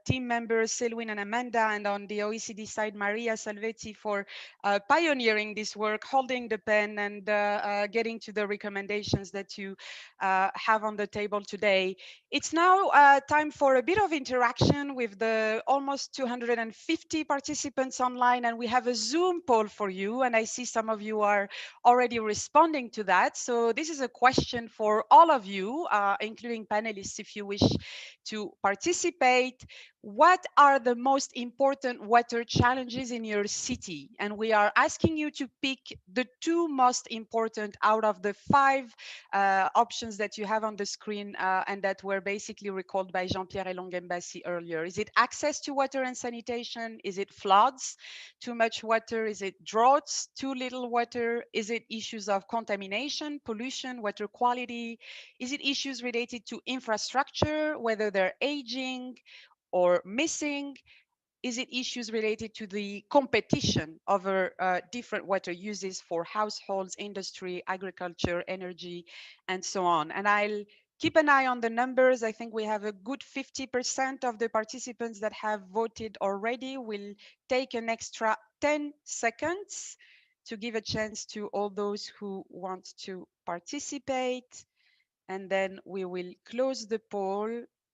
A: team members, Selwyn and Amanda, and on the OECD side, Maria Salvetti, for pioneering this work, holding the pen, and getting to the recommendations that you have on the table today. It's now time for a bit of interaction with the almost 250 participants online, and we have a Zoom poll for you, and I see some of you are already responding to that. So this is a question for all of you, including panelists, if you wish to participate. What are the most important water challenges in your city? And we are asking you to pick the 2 most important out of the 5 options that you have on the screen and that were basically recalled by Jean-Pierre Elongembassi earlier. Is it access to water and sanitation? Is it floods? Too much water? Is it droughts? Too little water? Is it issues of contamination, pollution, water quality? Is it issues related to infrastructure, whether they're aging or missing? Is it issues related to the competition over different water uses for households, industry, agriculture, energy, and so on? And I'll keep an eye on the numbers. I think we have a good 50% of the participants that have voted already. We'll take an extra 10 seconds to give a chance to all those who want to participate. And then we will close the poll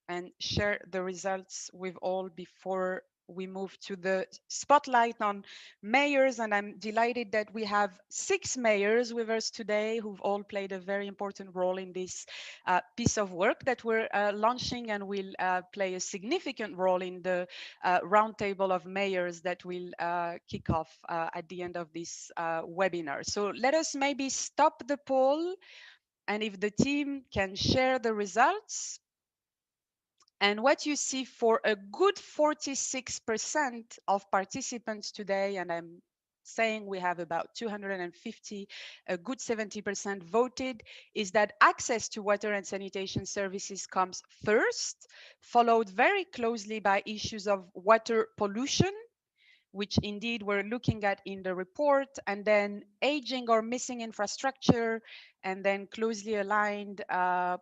A: and share the results with all before we move to the spotlight on mayors. And I'm delighted that we have 6 mayors with us today who've all played a very important role in this piece of work that we're launching, and will play a significant role in the roundtable of mayors that will kick off at the end of this webinar. So let us maybe stop the poll, and if the team can share the results. And what you see for a good 46% of participants today, and I'm saying we have about 250, a good 70% voted, is that access to water and sanitation services comes first, followed very closely by issues of water pollution, which indeed we're looking at in the report, and then aging or missing infrastructure, and then closely aligned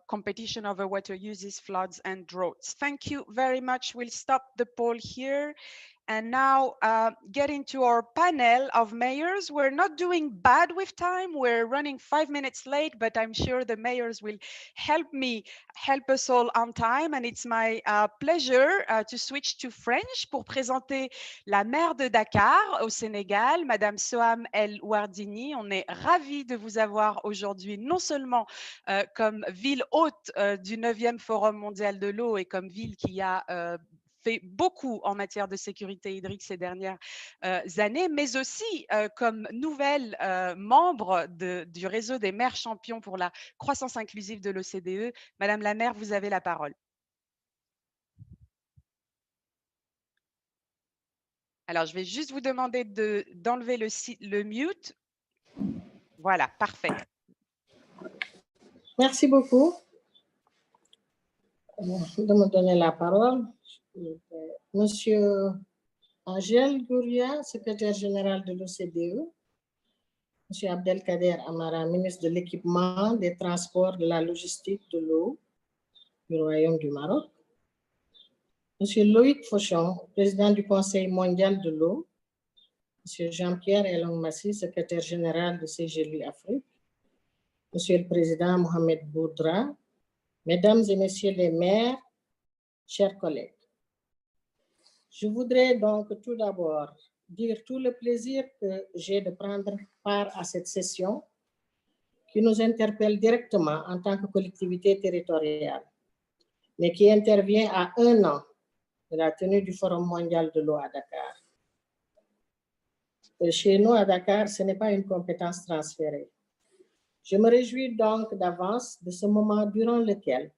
A: competition over water uses, floods, and droughts. Thank you very much. We'll stop the poll here. And now get into our panel of mayors. We're not doing bad with time. We're running 5 minutes late, but I'm sure the mayors will help us all on time. And it's my pleasure to switch to French pour présenter la maire de Dakar au Sénégal, Madame Soham El Wardini. On est ravis de vous avoir aujourd'hui, non seulement comme ville hôte du 9e Forum mondial de l'eau et comme ville qui a fait beaucoup en matière de sécurité hydrique ces dernières années, mais aussi comme nouvelle membre du réseau des maires champions pour la croissance inclusive de l'OCDE. Madame la maire, vous avez la parole. Alors, je vais juste vous demander d'enlever le mute. Voilà, parfait.
G: Merci beaucoup de me donner la parole. Monsieur Angel Gouria, secrétaire général de l'OCDE, Monsieur Abdelkader Amara, ministre de l'Équipement, des Transports, de la Logistique, de l'eau du Royaume du Maroc, Monsieur Loïc Fauchon, président du Conseil mondial de l'eau, Monsieur Jean-Pierre Elon Massi, secrétaire général de CGLU Afrique, Monsieur le Président Mohamed Boudra, Mesdames et Messieurs les maires, chers collègues. Je voudrais donc tout d'abord dire tout le plaisir que j'ai de prendre part à cette session qui nous interpelle directement en tant que collectivité territoriale, mais qui intervient à 1 an de la tenue du Forum mondial de l'eau à Dakar. Chez nous à Dakar, ce n'est pas une compétence transférée. Je me réjouis donc d'avance de ce moment durant lequel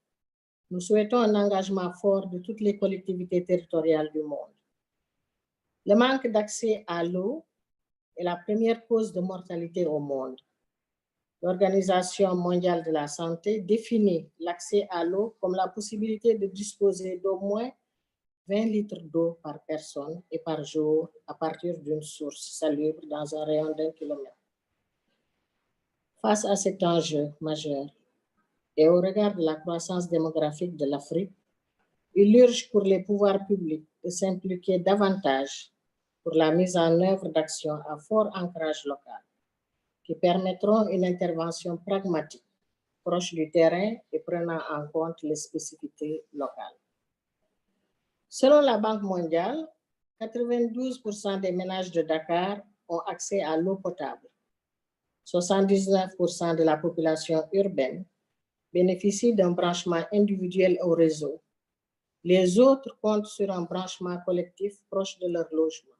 G: nous souhaitons un engagement fort de toutes les collectivités territoriales du monde. Le manque d'accès à l'eau est la première cause de mortalité au monde. L'Organisation mondiale de la santé définit l'accès à l'eau comme la possibilité de disposer d'au moins 20 litres d'eau par personne et par jour à partir d'une source salubre dans un rayon d'1 kilomètre. Face à cet enjeu majeur et au regard de la croissance démographique de l'Afrique, il urge pour les pouvoirs publics de s'impliquer davantage pour la mise en œuvre d'actions à fort ancrage local qui permettront une intervention pragmatique, proche du terrain et prenant en compte les spécificités locales. Selon la Banque mondiale, 92% des ménages de Dakar ont accès à l'eau potable. 79% de la population urbaine bénéficient d'un branchement individuel au réseau. Les autres comptent sur un branchement collectif proche de leur logement.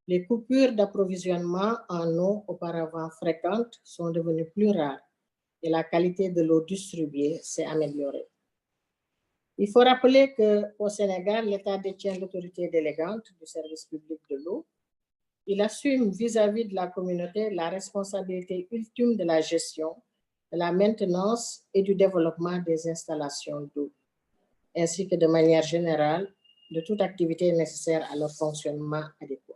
G: Les coupures d'approvisionnement en eau auparavant fréquentes sont devenues plus rares et la qualité de l'eau distribuée s'est améliorée. Il faut rappeler qu'au Sénégal, l'État détient l'autorité délégante du service public de l'eau. Il assume vis-à-vis de la communauté la responsabilité ultime de la gestion, de la maintenance et du développement des installations d'eau, ainsi que de manière générale de toute activité nécessaire à leur fonctionnement adéquat.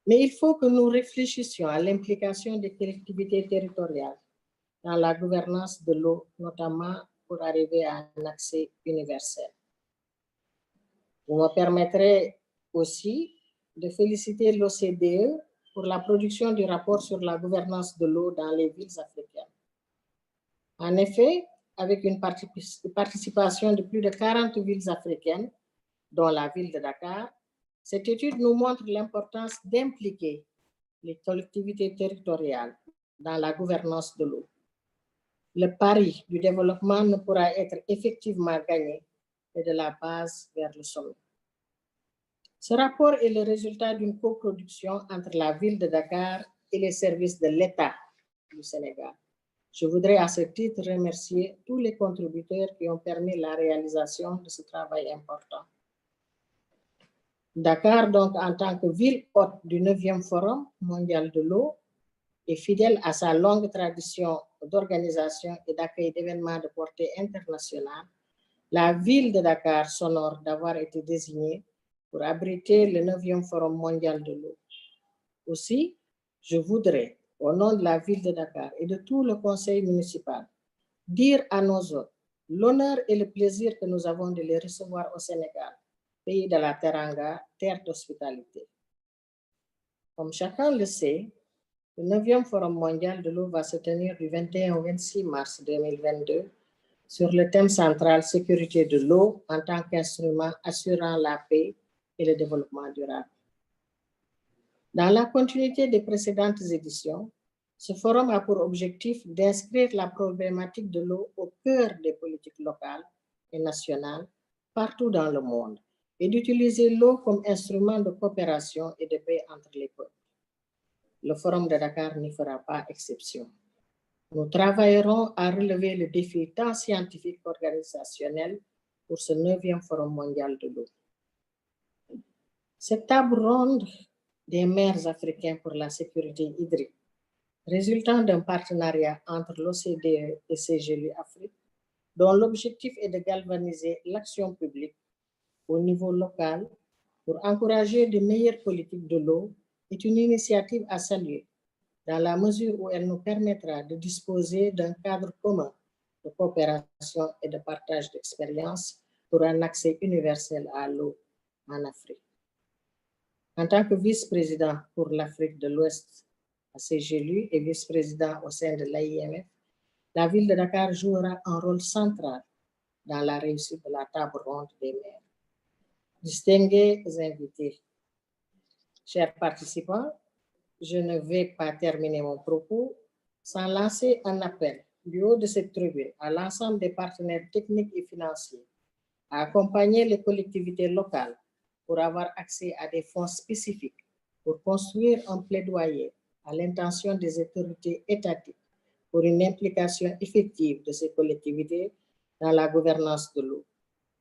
G: Mais il faut que nous réfléchissions à l'implication des collectivités territoriales dans la gouvernance de l'eau, notamment pour arriver à un accès universel. Vous me permettrez aussi de féliciter l'OCDE pour la production du rapport sur la gouvernance de l'eau dans les villes africaines. En effet, avec une participation de plus de 40 villes africaines, dont la ville de Dakar, cette étude nous montre l'importance d'impliquer les collectivités territoriales dans la gouvernance de l'eau. Le pari du développement ne pourra être effectivement gagné que de la base vers le sommet. Ce rapport est le résultat d'une coproduction entre la ville de Dakar et les services de l'État du Sénégal. Je voudrais à ce titre remercier tous les contributeurs qui ont permis la réalisation de ce travail important. Dakar, donc, en tant que ville hôte du 9e Forum mondial de l'eau, est fidèle à sa longue tradition d'organisation et d'accueil d'événements de portée internationale. La ville de Dakar s'honore d'avoir été désignée pour abriter le 9e Forum mondial de l'eau. Aussi, je voudrais, au nom de la ville de Dakar et de tout le conseil municipal, dire à nos hôtes l'honneur et le plaisir que nous avons de les recevoir au Sénégal, pays de la Teranga, terre d'hospitalité. Comme chacun le sait, le 9e Forum mondial de l'eau va se tenir du 21 au 26 mars 2022 sur le thème central sécurité de l'eau en tant qu'instrument assurant la paix et le développement durable. Dans la continuité des précédentes éditions, ce forum a pour objectif d'inscrire la problématique de l'eau au cœur des politiques locales et nationales partout dans le monde et d'utiliser l'eau comme instrument de coopération et de paix entre les peuples. Le Forum de Dakar n'y fera pas exception. Nous travaillerons à relever le défi tant scientifique qu'organisationnel pour ce 9e Forum mondial de l'eau. Cette table ronde des maires africains pour la sécurité hydrique, résultant d'un partenariat entre l'OCDE et CGLU Afrique, dont l'objectif est de galvaniser l'action publique au niveau local pour encourager de meilleures politiques de l'eau, est une initiative à saluer, dans la mesure où elle nous permettra de disposer d'un cadre commun de coopération et de partage d'expériences pour un accès universel à l'eau en Afrique. En tant que vice-président pour l'Afrique de l'Ouest à CGLU et vice-président au sein de l'AIMF, la ville de Dakar jouera un rôle central dans la réussite de la table ronde des maires. Distingués invités, chers participants, je ne vais pas terminer mon propos sans lancer un appel du haut de cette tribune à l'ensemble des partenaires techniques et financiers à accompagner les collectivités locales pour avoir accès à des fonds spécifiques pour construire un plaidoyer à l'intention des autorités étatiques pour une implication effective de ces collectivités dans la gouvernance de l'eau,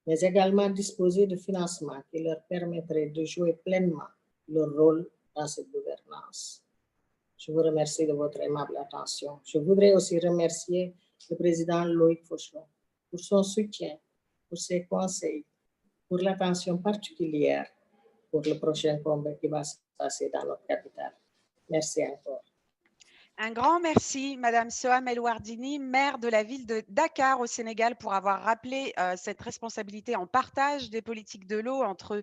G: mais également disposer de financements qui leur permettraient de jouer pleinement leur rôle dans cette gouvernance. Je vous remercie de votre aimable attention. Je voudrais aussi remercier le président Loïc Fauchon pour son soutien, pour ses conseils, pour l'attention particulière pour le prochain combat qui va se passer dans notre capitale. Merci encore.
A: Un grand merci, Madame Soham El Wardini, maire de la ville de Dakar au Sénégal, pour avoir rappelé cette responsabilité en partage des politiques de l'eau entre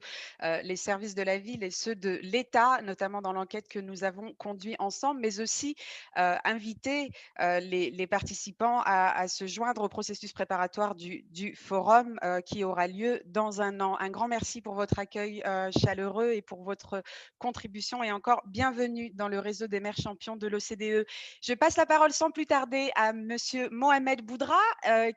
A: les services de la ville et ceux de l'État, notamment dans l'enquête que nous avons conduite ensemble, mais aussi inviter les participants à se joindre au processus préparatoire du forum qui aura lieu dans un an. Un grand merci pour votre accueil chaleureux et pour votre contribution, et encore bienvenue dans le réseau des maires champions de l'OCDE. Je passe la parole sans plus tarder à Monsieur Mohamed Boudra,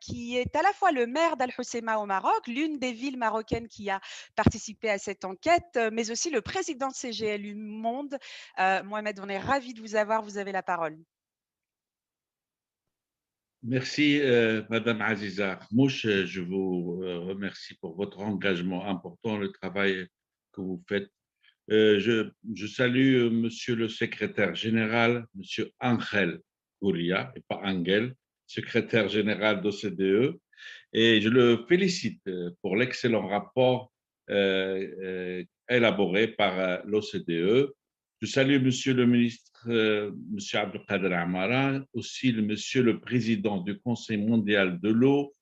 A: qui est à la fois le maire d'Al Hoceima au Maroc, l'une des villes marocaines qui a participé à cette enquête, mais aussi le président de CGLU Monde. Mohamed, on est ravis de vous avoir. Vous avez la parole.
H: Merci, Madame Aziza Mouch. Je vous remercie pour votre engagement important, le travail que vous faites. Je salue Monsieur le secrétaire général, Monsieur Angel Gouria, et pas Angel, secrétaire général d'OCDE, et je le félicite pour l'excellent rapport élaboré par l'OCDE. Je salue Monsieur le ministre, Monsieur Abdelkader Amara, aussi Monsieur le président du Conseil mondial de l'eau,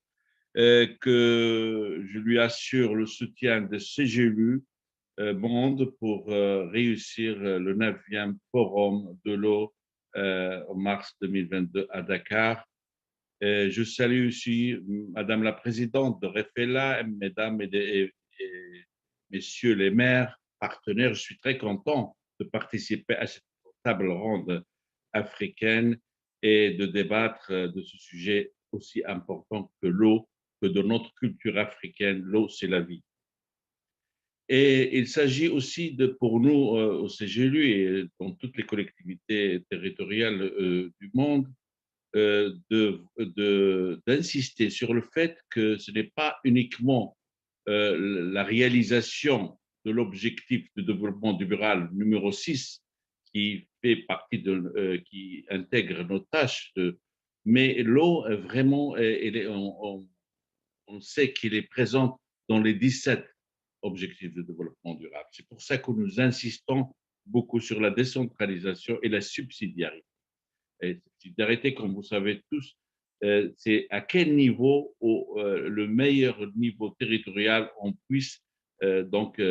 H: que je lui assure le soutien de CGLU monde pour réussir le 9e forum de l'eau en mars 2022 à Dakar. Je salue aussi Madame la Présidente de Refela, Mesdames et Messieurs les maires, partenaires. Je suis très content de participer à cette table ronde africaine et de débattre de ce sujet aussi important que l'eau, que de notre culture africaine. L'eau, c'est la vie. Et il s'agit aussi de, pour nous au CGLU et dans toutes les collectivités territoriales du monde, d'insister sur le fait que ce n'est pas uniquement la réalisation de l'objectif de développement durable numéro 6 qui fait partie qui intègre nos tâches, mais l'eau, vraiment, on sait qu'il est présent dans les 17 objectifs de développement durable. C'est pour ça que nous insistons beaucoup sur la décentralisation et la subsidiarité. Et subsidiarité, comme vous savez tous, c'est à quel niveau, le meilleur niveau territorial, on puisse donc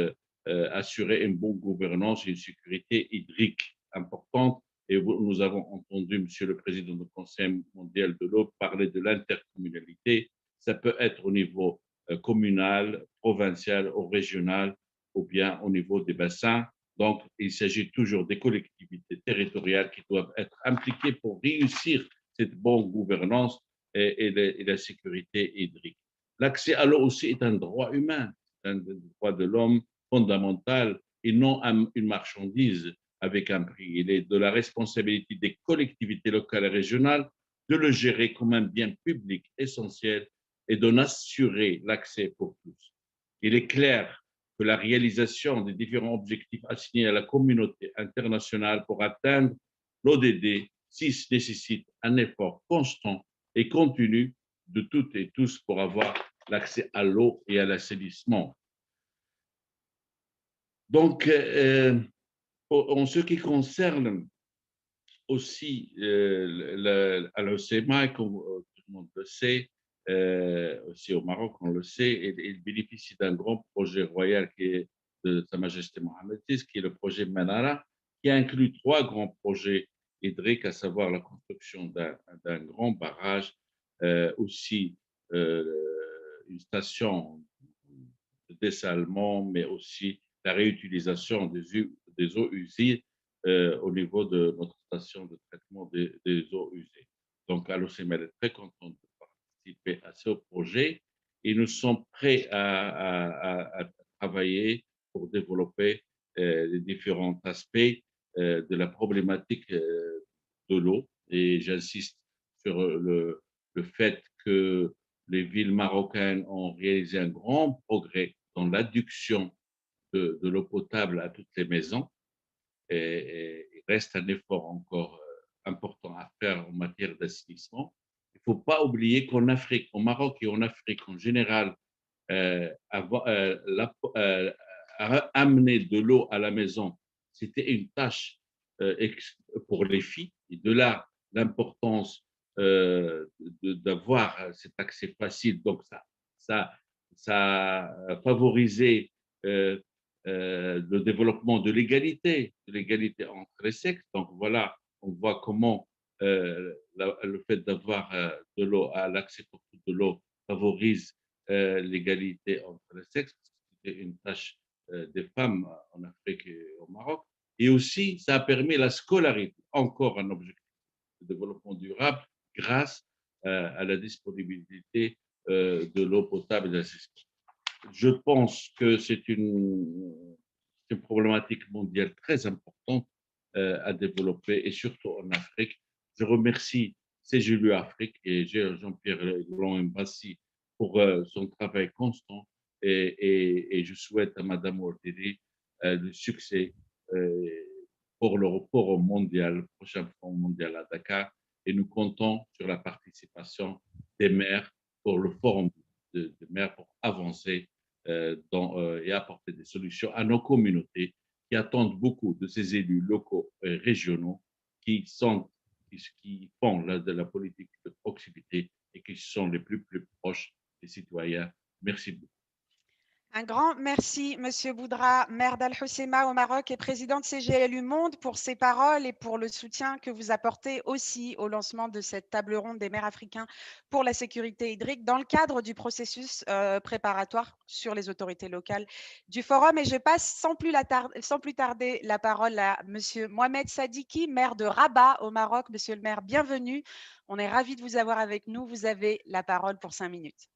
H: assurer une bonne gouvernance et une sécurité hydrique importante. Et nous avons entendu Monsieur le Président du Conseil mondial de l'eau parler de l'intercommunalité. Ça peut être au niveau communal, provincial ou régional, ou bien au niveau des bassins. Donc, il s'agit toujours des collectivités territoriales qui doivent être impliquées pour réussir cette bonne gouvernance et la sécurité hydrique. L'accès à l'eau aussi est un droit humain, un droit de l'homme fondamental et non une marchandise avec un prix. Il est de la responsabilité des collectivités locales et régionales de le gérer comme un bien public essentiel et d'en assurer l'accès pour tous. Il est clair que la réalisation des différents objectifs assignés à la communauté internationale pour atteindre l'ODD 6 nécessite un effort constant et continu de toutes et tous pour avoir l'accès à l'eau et à l'assainissement. Donc, en ce qui concerne aussi à l'OCMA, comme tout le monde le sait, aussi au Maroc, on le sait, il bénéficie d'un grand projet royal qui est de Sa Majesté Mohammed VI, qui est le projet Manara, qui inclut 3 grands projets hydriques, à savoir la construction d'un grand barrage, aussi une station de dessalement, mais aussi la réutilisation des eaux usées au niveau de notre station de traitement des eaux usées. Donc, l'OCML est très content de participer à ce projet et nous sommes prêts à travailler pour développer les différents aspects de la problématique de l'eau. Et j'insiste sur le fait que les villes marocaines ont réalisé un grand progrès dans l'adduction de l'eau potable à toutes les maisons. Et il reste un effort encore important à faire en matière d'assainissement. Il ne faut pas oublier qu'en Afrique, au Maroc et en Afrique en général, amener de l'eau à la maison, c'était une tâche pour les filles. Et de là, l'importance d'avoir cet accès facile. Donc, ça a favorisé le développement de l'égalité entre les sexes. Donc, voilà, on voit comment le fait d'avoir de l'eau, l'accès pour toute de l'eau favorise l'égalité entre les sexes. C'est une tâche des femmes en Afrique et au Maroc. Et aussi, ça a permis la scolarité, encore un objectif de développement durable, grâce à la disponibilité de l'eau potable et de l'assainissement. Je pense que c'est une problématique mondiale très importante à développer, et surtout en Afrique. Je remercie CGLU Afrique et Jean-Pierre Glon-Mbassi pour son travail constant, et je souhaite à Madame Ouattara le succès pour le forum mondial, le prochain forum mondial à Dakar, et nous comptons sur la participation des maires pour le forum des maires pour avancer et apporter des solutions à nos communautés qui attendent beaucoup de ces élus locaux et régionaux qui font de la politique de proximité et qui sont les plus proches des citoyens. Merci beaucoup.
A: Un grand merci, Monsieur Boudra, maire d'Al Hoceima au Maroc et président de CGLU Monde, pour ces paroles et pour le soutien que vous apportez aussi au lancement de cette table ronde des maires africains pour la sécurité hydrique dans le cadre du processus préparatoire sur les autorités locales du forum. Et je passe sans plus tarder la parole à Monsieur Mohamed Sadiki, maire de Rabat au Maroc. Monsieur le maire, bienvenue. On est ravis de vous avoir avec nous. Vous avez la parole pour 5 minutes.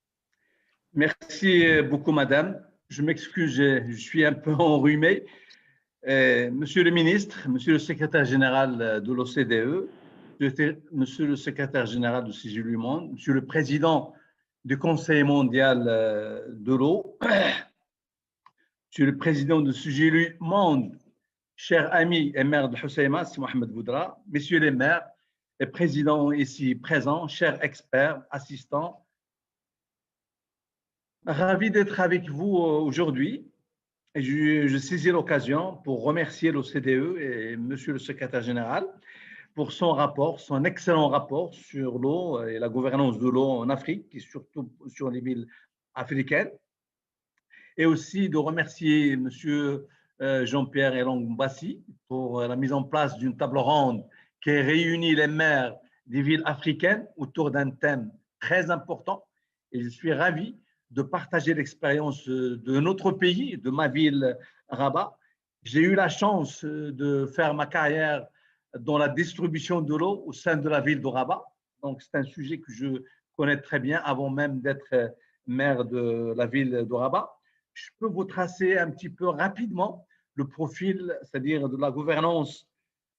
I: Merci beaucoup, madame. Je m'excuse, je suis un peu enrhumé. Monsieur le ministre, monsieur le secrétaire général de l'OCDE, monsieur le secrétaire général de CGLU Monde, monsieur le président du Conseil mondial de l'eau, monsieur le président de CGLU Monde, cher ami et maire de Hoceima, c'est Mohamed Boudra, messieurs les maires et présidents ici présents, chers experts, assistants, ravi d'être avec vous aujourd'hui. Je saisis l'occasion pour remercier l'OCDE et monsieur le secrétaire général pour son rapport, son excellent rapport sur l'eau et la gouvernance de l'eau en Afrique et surtout sur les villes africaines. Et aussi de remercier monsieur Jean-Pierre Elong-Bassi pour la mise en place d'une table ronde qui réunit les maires des villes africaines autour d'un thème très important. Et je suis ravi de partager l'expérience de notre pays, de ma ville, Rabat. J'ai eu la chance de faire ma carrière dans la distribution de l'eau au sein de la ville de Rabat. Donc, c'est un sujet que je connais très bien avant même d'être maire de la ville de Rabat. Je peux vous tracer un petit peu rapidement le profil, c'est-à-dire de la gouvernance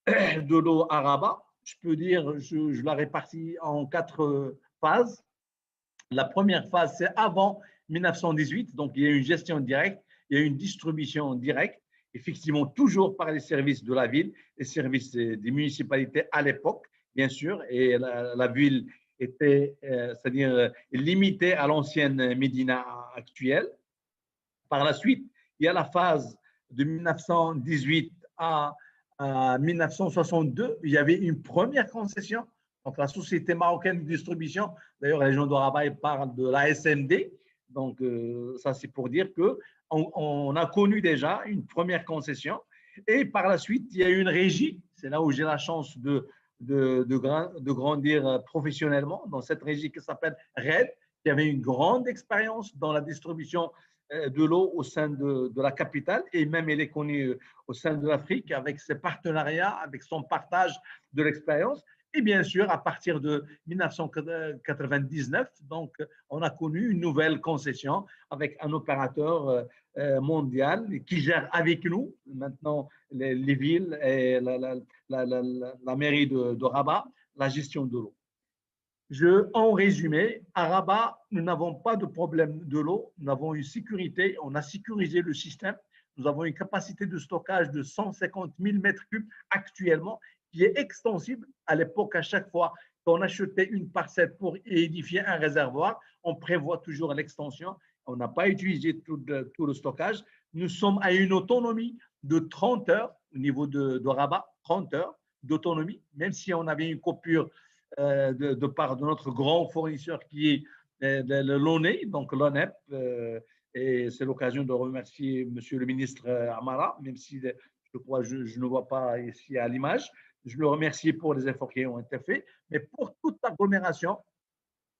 I: de l'eau à Rabat. Je peux dire, je la répartis en 4 phases. La première phase, c'est avant 1918, donc il y a une gestion directe, il y a une distribution directe, effectivement toujours par les services de la ville, les services des municipalités à l'époque, bien sûr, et la ville était, c'est-à-dire limitée à l'ancienne Médina actuelle. Par la suite, il y a la phase de 1918 à 1962, il y avait une première concession. Donc, la Société marocaine de distribution, d'ailleurs, la région de Rabat parle de la SMD. Donc, ça, c'est pour dire qu'on a connu déjà une première concession. Et par la suite, il y a eu une régie. C'est là où j'ai la chance de grandir professionnellement dans cette régie qui s'appelle RED, qui avait une grande expérience dans la distribution de l'eau au sein de la capitale. Et même, elle est connue au sein de l'Afrique avec ses partenariats, avec son partage de l'expérience. Et bien sûr, à partir de 1999, donc, on a connu une nouvelle concession avec un opérateur mondial qui gère avec nous maintenant les villes et la mairie de Rabat, la gestion de l'eau. En résumé, à Rabat, nous n'avons pas de problème de l'eau, nous avons une sécurité, on a sécurisé le système, nous avons une capacité de stockage de 150 000 mètres cubes actuellement, qui est extensible. À l'époque, à chaque fois qu'on achetait une parcelle pour édifier un réservoir, on prévoit toujours l'extension. On n'a pas utilisé tout le stockage. Nous sommes à une autonomie de 30 heures au niveau de Rabat, 30 heures d'autonomie, même si on avait une coupure de part de notre grand fournisseur qui est l'ONE, donc l'ONEP. Et c'est l'occasion de remercier monsieur le ministre Amara, même si je crois je ne vois pas ici à l'image. Je le remercie pour les efforts qui ont été faits. Mais pour toute l'agglomération,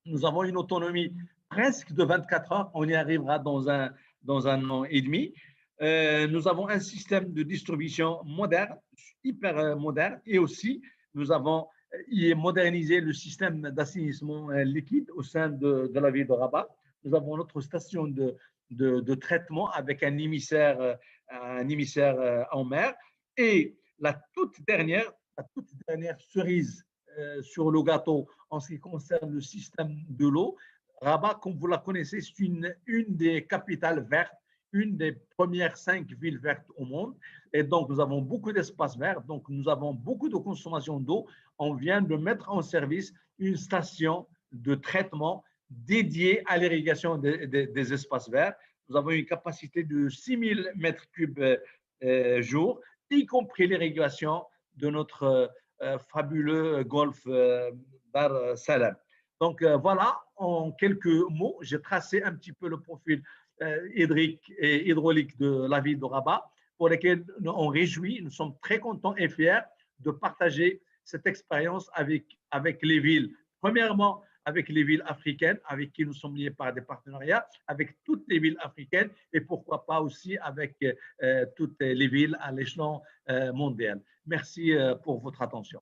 I: nous avons une autonomie presque de 24 heures. On y arrivera dans un an et demi. Nous avons un système de distribution moderne, hyper moderne. Et aussi, nous avons modernisé le système d'assainissement liquide au sein de la ville de Rabat. Nous avons notre station de traitement avec un émissaire en mer. Et la toute dernière cerise sur le gâteau en ce qui concerne le système de l'eau, Rabat, comme vous la connaissez, c'est une des capitales vertes, une des premières 5 villes vertes au monde. Et donc, nous avons beaucoup d'espaces verts, donc nous avons beaucoup de consommation d'eau. On vient de mettre en service une station de traitement dédiée à l'irrigation des espaces verts. Nous avons une capacité de 6 000 mètres cubes jour, y compris l'irrigation de notre fabuleux golfe Dar Salam. Donc voilà, en quelques mots, j'ai tracé un petit peu le profil hydrique et hydraulique de la ville de Rabat, pour lesquels on réjouit, nous sommes très contents et fiers de partager cette expérience avec les villes. Premièrement, avec les villes africaines, avec qui nous sommes liés par des partenariats, avec toutes les villes africaines et pourquoi pas aussi avec toutes les villes à l'échelon mondial. Merci pour votre attention.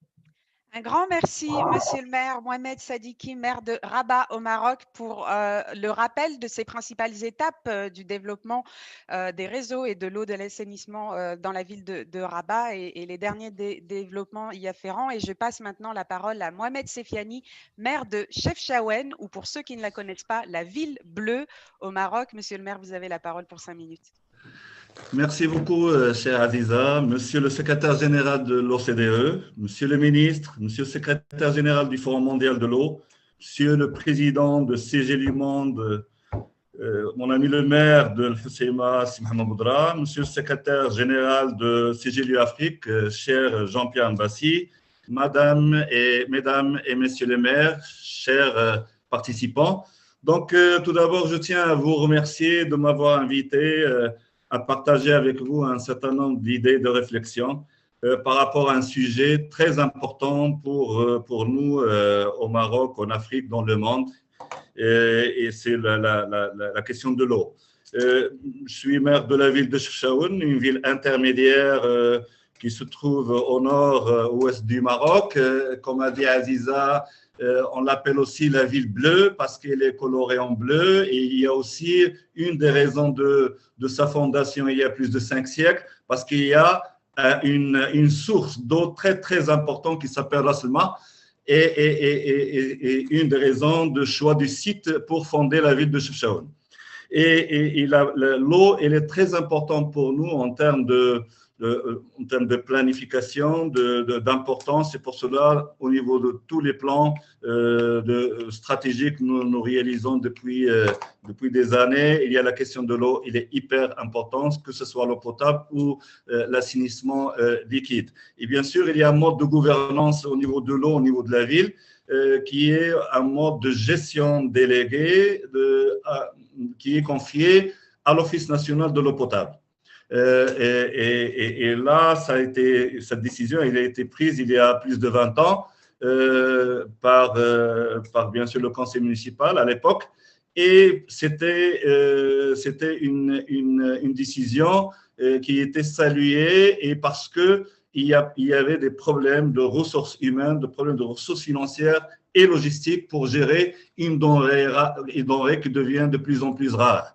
A: Un grand merci, Monsieur le maire Mohamed Sadiki, maire de Rabat au Maroc, pour le rappel de ces principales étapes du développement des réseaux et de l'eau de l'assainissement dans la ville de Rabat et les derniers développements y afférents. Et je passe maintenant la parole à Mohamed Sefiani, maire de Chefchaouen, ou pour ceux qui ne la connaissent pas, la ville bleue au Maroc. Monsieur le maire, vous avez la parole pour 5 minutes.
J: Merci beaucoup, chère Aziza, Monsieur le secrétaire général de l'OCDE, Monsieur le ministre, Monsieur le secrétaire général du Forum mondial de l'eau, Monsieur le président de CGLU Monde, mon ami le maire de l'FCMA, Mohamed Boudra, Monsieur le secrétaire général de CGLU Afrique, cher Jean-Pierre Mbassi, Mesdames et Messieurs les maires, chers participants. Donc, tout d'abord, je tiens à vous remercier de m'avoir invité à partager avec vous un certain nombre d'idées de réflexion par rapport à un sujet très important pour nous au Maroc, en Afrique, dans le monde, et c'est la question de l'eau. Je suis maire de la ville de Chefchaouen, une ville intermédiaire qui se trouve au nord-ouest du Maroc. Comme a dit Aziza, on l'appelle aussi la ville bleue parce qu'elle est colorée en bleu, et il y a aussi une des raisons de sa fondation il y a plus de 5 siècles, parce qu'il y a une source d'eau très très importante qui s'appelle Ras El Ma, et une des raisons de choix du site pour fonder la ville de Chefchaouen. Et l'eau, elle est très importante pour nous en termes de planification, d'importance. C'est pour cela, au niveau de tous les plans stratégiques que nous réalisons depuis des années, il y a la question de l'eau, il est hyper importante, que ce soit l'eau potable ou l'assainissement liquide. Et bien sûr, il y a un mode de gouvernance au niveau de l'eau, au niveau de la ville, qui est un mode de gestion délégué qui est confié à l'Office national de l'eau potable. Et là, cette décision elle a été prise il y a plus de 20 ans par bien sûr le conseil municipal à l'époque, et c'était une décision qui était saluée, et parce que il y avait des problèmes de ressources humaines, des problèmes de ressources financières et logistiques pour gérer une denrée qui devient de plus en plus rare.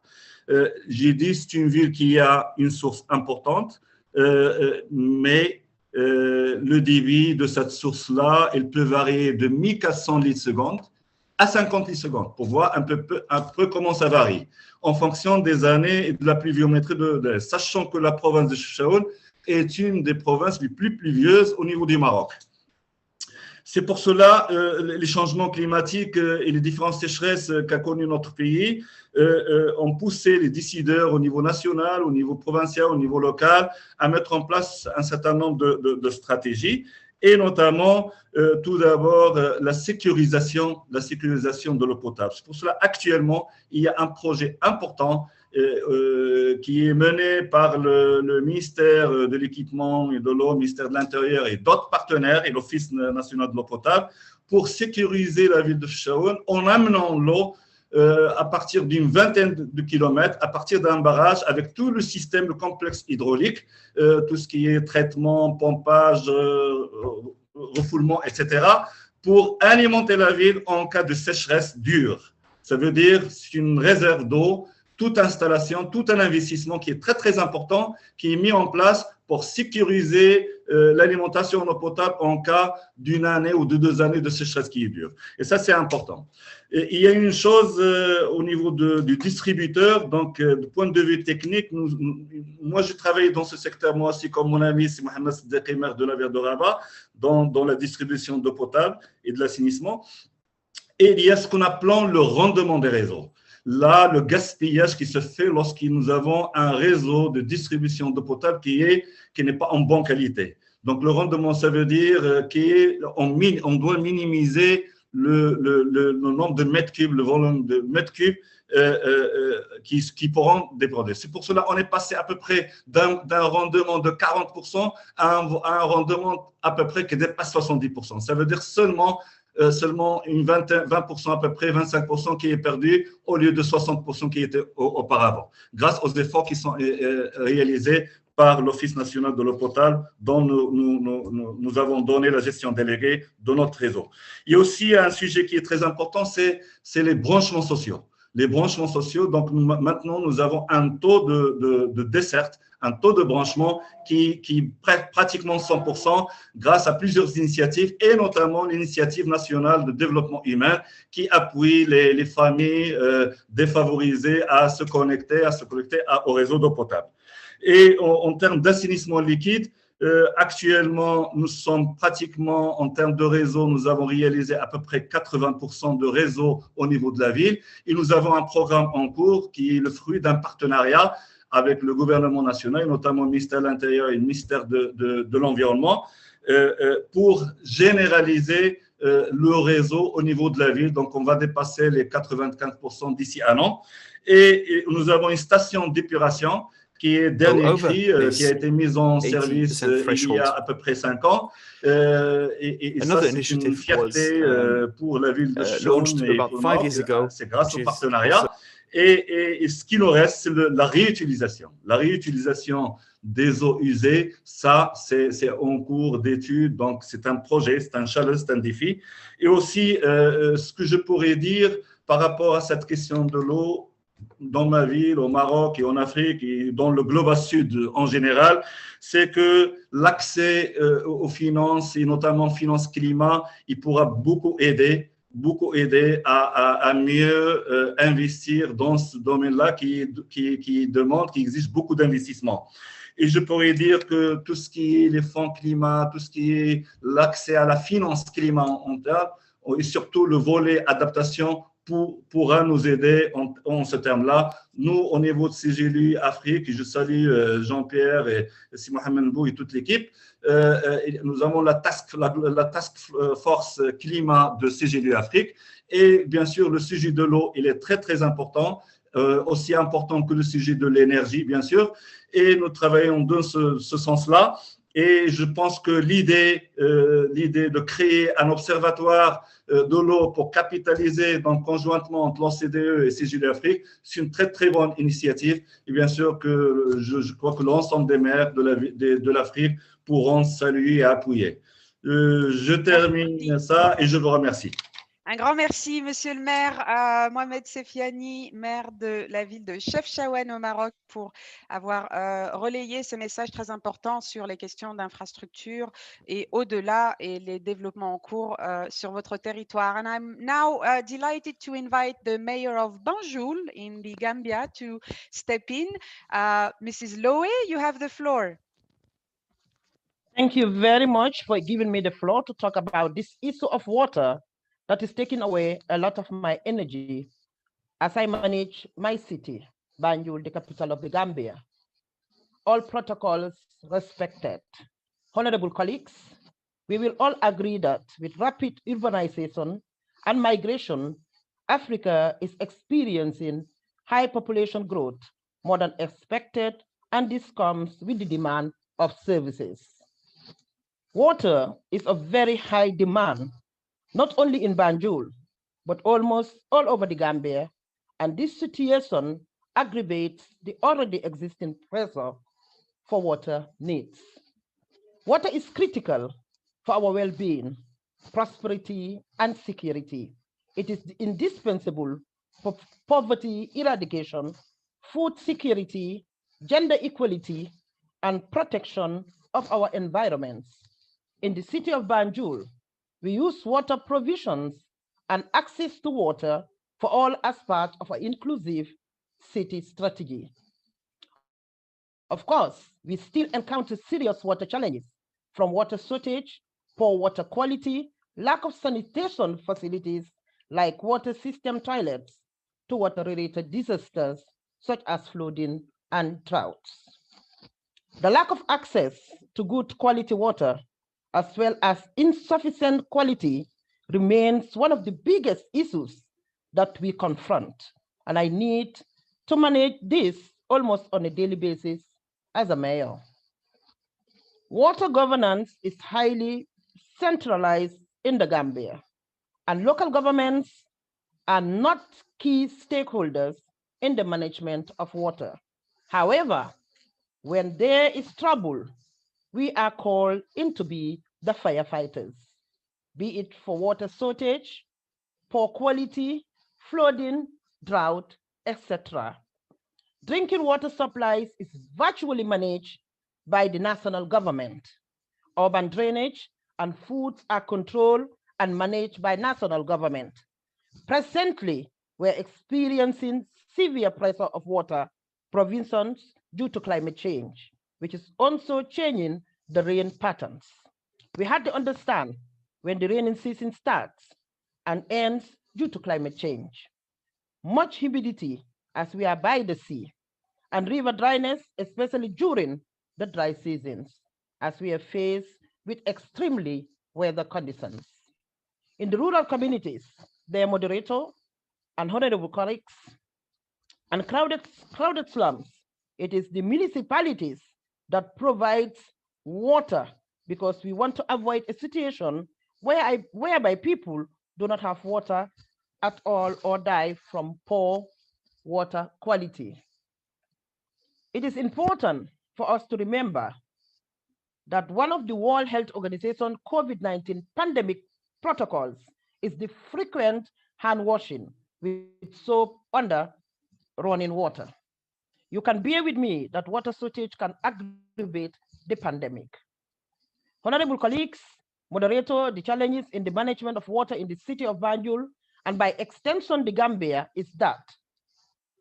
J: J'ai dit c'est une ville qui a une source importante, mais le débit de cette source-là, elle peut varier de 1400 litres secondes à 50 litres secondes, pour voir un peu comment ça varie, en fonction des années et de la pluviométrie, sachant que la province de Chefchaouen est une des provinces les plus pluvieuses au niveau du Maroc. C'est pour cela les changements climatiques et les différentes sécheresses qu'a connu notre pays ont poussé les décideurs au niveau national, au niveau provincial, au niveau local à mettre en place un certain nombre de stratégies, et notamment tout d'abord la sécurisation de l'eau potable. C'est pour cela actuellement il y a un projet important qui est mené par le ministère de l'équipement et de l'eau, le ministère de l'Intérieur et d'autres partenaires et l'Office national de l'eau potable, pour sécuriser la ville de Chefchaouen en amenant l'eau à partir d'une vingtaine de kilomètres, à partir d'un barrage avec tout le système, le complexe hydraulique, tout ce qui est traitement, pompage, refoulement, etc., pour alimenter la ville en cas de sécheresse dure. Ça veut dire c'est une réserve d'eau, toute installation, tout un investissement qui est très, très important, qui est mis en place pour sécuriser l'alimentation en eau potable en cas d'une année ou de 2 années de sécheresse qui est dure. Et ça, c'est important. Et il y a une chose au niveau du distributeur, donc du point de vue technique, moi, j'ai travaillé dans ce secteur, moi aussi, comme mon ami, c'est Mohamed Sadiki, maire de la ville de Rabat, dans la distribution d'eau potable et de l'assainissement. Et il y a ce qu'on appelle le rendement des réseaux. Là, le gaspillage qui se fait lorsque nous avons un réseau de distribution d'eau potable qui n'est pas en bonne qualité. Donc, le rendement, ça veut dire qu'on doit minimiser le nombre de mètres cubes, le volume de mètres cubes qui pourront déborder. C'est pour cela qu'on est passé à peu près d'un rendement de 40% à un rendement à peu près qui dépasse 70%. Ça veut dire seulement une 20% à peu près, 25% qui est perdu au lieu de 60% qui était auparavant, grâce aux efforts qui sont réalisés par l'Office national de l'eau potable dont nous avons donné la gestion déléguée de notre réseau. Il y a aussi un sujet qui est très important, c'est les branchements sociaux. Les branchements sociaux, donc maintenant nous avons un taux de desserte, un taux de branchement qui pratiquement 100% grâce à plusieurs initiatives et notamment l'initiative nationale de développement humain qui appuie les familles défavorisées à se connecter au réseau d'eau potable. Et en termes d'assainissement liquide, actuellement, nous sommes pratiquement, en termes de réseau, nous avons réalisé à peu près 80% de réseau au niveau de la ville. Et nous avons un programme en cours qui est le fruit d'un partenariat avec le gouvernement national, notamment le ministère de l'Intérieur et le ministère de l'Environnement, pour généraliser le réseau au niveau de la ville. Donc, on va dépasser les 95% d'ici un an. Et nous avons une station d'épuration qui est dernier cri, qui a été mise en service il y a à peu près 5 ans. Et ça, c'est une fierté pour la ville de Chon et pour le Nord. C'est grâce au partenariat. Et ce qui nous reste, c'est la réutilisation. La réutilisation des eaux usées, ça, c'est en cours d'étude. Donc, c'est un projet, c'est un challenge, c'est un défi. Et aussi, ce que je pourrais dire par rapport à cette question de l'eau, dans ma ville, au Maroc et en Afrique et dans le Global Sud en général, c'est que l'accès aux finances et notamment finances climat, il pourra beaucoup aider à mieux investir dans ce domaine-là qui exige beaucoup d'investissement. Et je pourrais dire que tout ce qui est les fonds climat, tout ce qui est l'accès à la finance climat en termes, et surtout le volet adaptation pourra nous aider en ce terme-là. Nous, au niveau de CGLU Afrique, je salue Jean-Pierre et Si Mohamed Mbou et toute l'équipe, nous avons la task force climat de CGLU Afrique. Et bien sûr, le sujet de l'eau, il est très, très important, aussi important que le sujet de l'énergie, bien sûr. Et nous travaillons dans ce sens-là. Et je pense que l'idée de créer un observatoire de l'eau pour capitaliser donc conjointement entre l'OCDE et CGLU Afrique, c'est une très très bonne initiative. Et bien sûr que je crois que l'ensemble des maires de l'Afrique pourront saluer et appuyer. Je termine ça et je vous remercie.
A: Un grand merci, Monsieur le maire, Mohamed Sefiani, maire de la ville de Chefchaouen au Maroc, pour avoir relayé ce message très important sur les questions d'infrastructure et au-delà et les développements en cours sur votre territoire. And I'm now delighted to invite the mayor of Banjul in the Gambia to step in. Mrs. Lowe, you have the floor.
K: Thank you very much for giving me the floor to talk about this issue of water that is taking away a lot of my energy as I manage my city, Banjul, the capital of the Gambia. All protocols respected. Honorable colleagues, we will all agree that with rapid urbanization and migration, Africa is experiencing high population growth, more than expected, and this comes with the demand of services. Water is of very high demand, not only in Banjul, but almost all over the Gambia, and this situation aggravates the already existing pressure for water needs. Water is critical for our well-being, prosperity, and security. It is indispensable for poverty eradication, food security, gender equality, and protection of our environments. In the city of Banjul, we use water provisions and access to water for all as part of our inclusive city strategy. Of course, we still encounter serious water challenges, from water shortage, poor water quality, lack of sanitation facilities like water system toilets, to water-related disasters such as flooding and droughts. The lack of access to good quality water, as well as insufficient quality, remains one of the biggest issues that we confront. and I need to manage this almost on a daily basis as a mayor. Water governance is highly centralized in the Gambia, and local governments are not key stakeholders in the management of water. However, when there is trouble, we are called in to be the firefighters, be it for water shortage, poor quality, flooding, drought, etc. Drinking water supplies is virtually managed by the national government. Urban drainage and foods are controlled and managed by national government. Presently, we're experiencing severe pressure of water provisions due to climate change, which is also changing the rain patterns. We had to understand when the rainy season starts and ends due to climate change. Much humidity as we are by the sea, and river dryness, especially during the dry seasons, as we are faced with extremely weather conditions. In the rural communities, their moderator and honorable colleagues and crowded slums, it is the municipalities that provides water because we want to avoid a situation whereby people do not have water at all or die from poor water quality. It is important for us to remember that one of the World Health Organization COVID-19 pandemic protocols is the frequent hand washing with soap under running water. You can bear with me that water shortage can aggravate the pandemic. Honorable colleagues, moderator, the challenges in the management of water in the city of Banjul and by extension the Gambia is that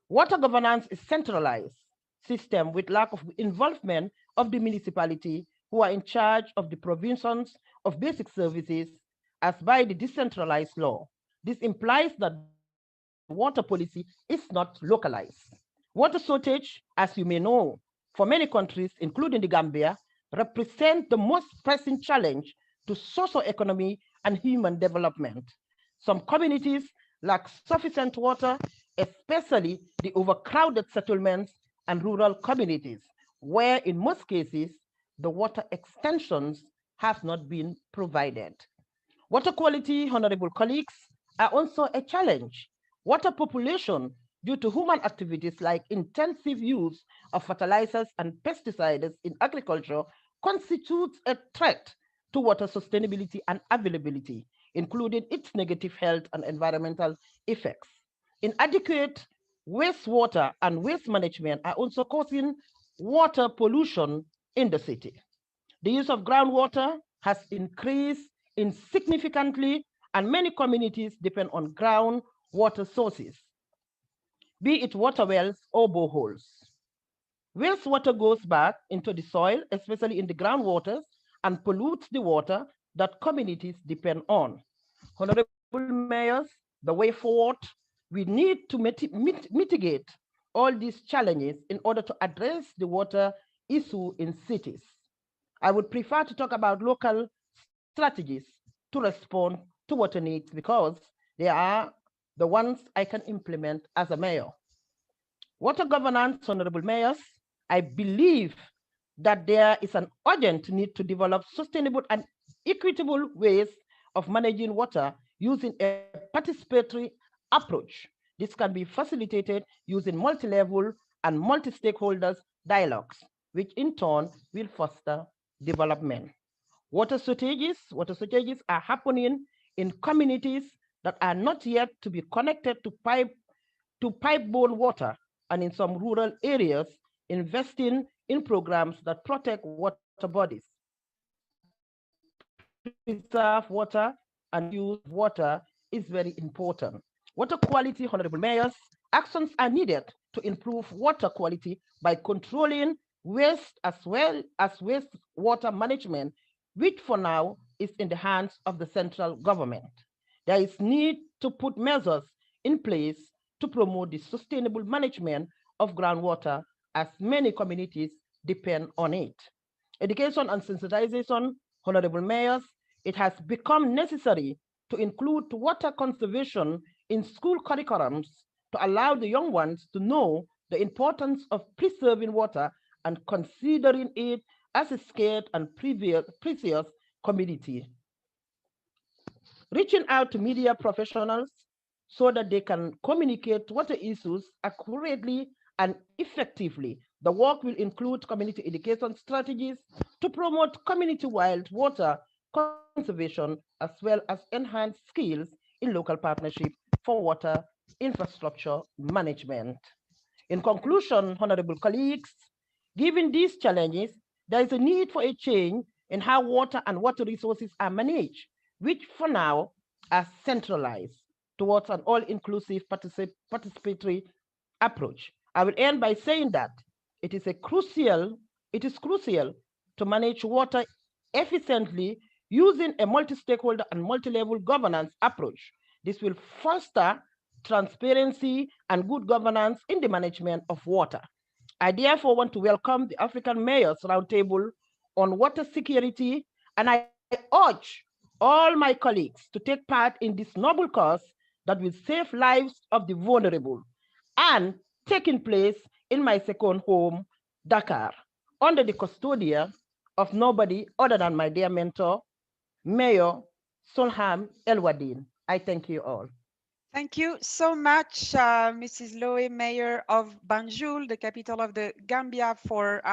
K: water governance is centralized system with lack of involvement of the municipality who are in charge of the provisions of basic services as by the decentralized law. This implies that water policy is not localized. Water shortage, as you may know, for many countries, including the Gambia, represent the most pressing challenge to socio-economy and human development. Some communities lack sufficient water, especially the overcrowded settlements and rural communities, where in most cases, the water extensions have not been provided. Water quality, honorable colleagues, are also a challenge. Water population, due to human activities like intensive use of fertilizers and pesticides in agriculture, constitutes a threat to water sustainability and availability, including its negative health and environmental effects. Inadequate wastewater and waste management are also causing water pollution in the city. The use of groundwater has increased significantly, and many communities depend on groundwater sources, be it water wells or boreholes. Wastewater goes back into the soil, especially in the groundwaters, and pollutes the water that communities depend on. Honorable mayors, the way forward, we need to mitigate all these challenges in order to address the water issue in cities. I would prefer to talk about local strategies to respond to water needs because they are the ones I can implement as a mayor. Water governance, honorable mayors, I believe that there is an urgent need to develop sustainable and equitable ways of managing water using a participatory approach. This can be facilitated using multi-level and multi-stakeholders dialogues, which in turn will foster development. Water shortages are happening in communities that are not yet to be connected to pipe-borne water, and in some rural areas, investing in programs that protect water bodies, preserve water, and use water is very important. Water quality, honorable mayors, actions are needed to improve water quality by controlling waste as well as wastewater management, which for now is in the hands of the central government. There is need to put measures in place to promote the sustainable management of groundwater, as many communities depend on it. Education and sensitization, honorable mayors, it has become necessary to include water conservation in school curriculums to allow the young ones to know the importance of preserving water and considering it as a scarce and precious commodity. Reaching out to media professionals so that they can communicate water issues accurately and effectively. The work will include community education strategies to promote community-wide water conservation, as well as enhance skills in local partnership for water infrastructure management. In conclusion, honorable colleagues, given these challenges, there is a need for a change in how water and water resources are managed, which for now are centralized towards an all-inclusive participatory approach. I will end by saying that it is crucial to manage water efficiently using a multi-stakeholder and multi-level governance approach. This will foster transparency and good governance in the management of water. I therefore want to welcome the African Mayors Roundtable on Water Security, and I urge all my colleagues to take part in this noble cause that will save lives of the vulnerable and taking place in my second home, Dakar, under the custodian of nobody other than my dear mentor, Mayor Solham El-Wadin. I thank you all.
A: Thank you so much, Mrs. Lowe, Mayor of Banjul, the capital of the Gambia, for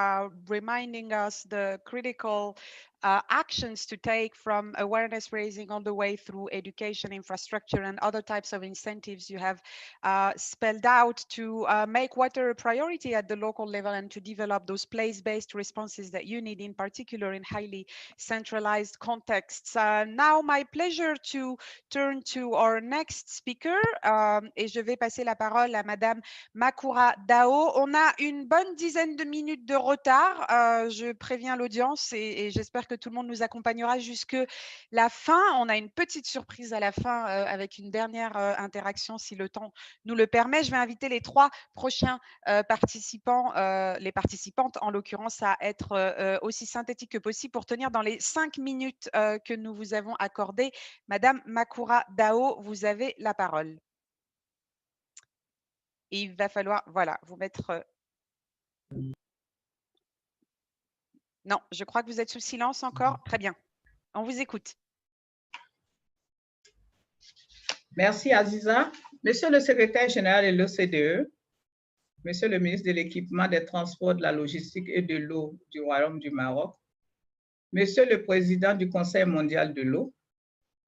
A: reminding us the critical actions to take, from awareness raising all the way through education, infrastructure, and other types of incentives you have spelled out to make water a priority at the local level and to develop those place-based responses that you need, in particular in highly centralized contexts. Now, my pleasure to turn to our next speaker, et je vais passer la parole à Madame Makoura Dao. On a une bonne dizaine de minutes de retard. Je préviens l'audience et j'espère que tout le monde nous accompagnera jusque la fin. On a une petite surprise à la fin avec une dernière interaction si le temps nous le permet. Je vais inviter les trois prochains participants, les participantes en l'occurrence, à être aussi synthétiques que possible pour tenir dans les 5 minutes que nous vous avons accordées. Madame Makoura Dao, vous avez la parole. Et il va falloir, voilà, vous mettre... Non, je crois que vous êtes sous silence encore. Très bien. On vous écoute.
L: Merci, Aziza. Monsieur le secrétaire général de l'OCDE, Monsieur le ministre de l'Équipement, des Transports, de la Logistique et de l'Eau du Royaume du Maroc, Monsieur le président du Conseil mondial de l'eau,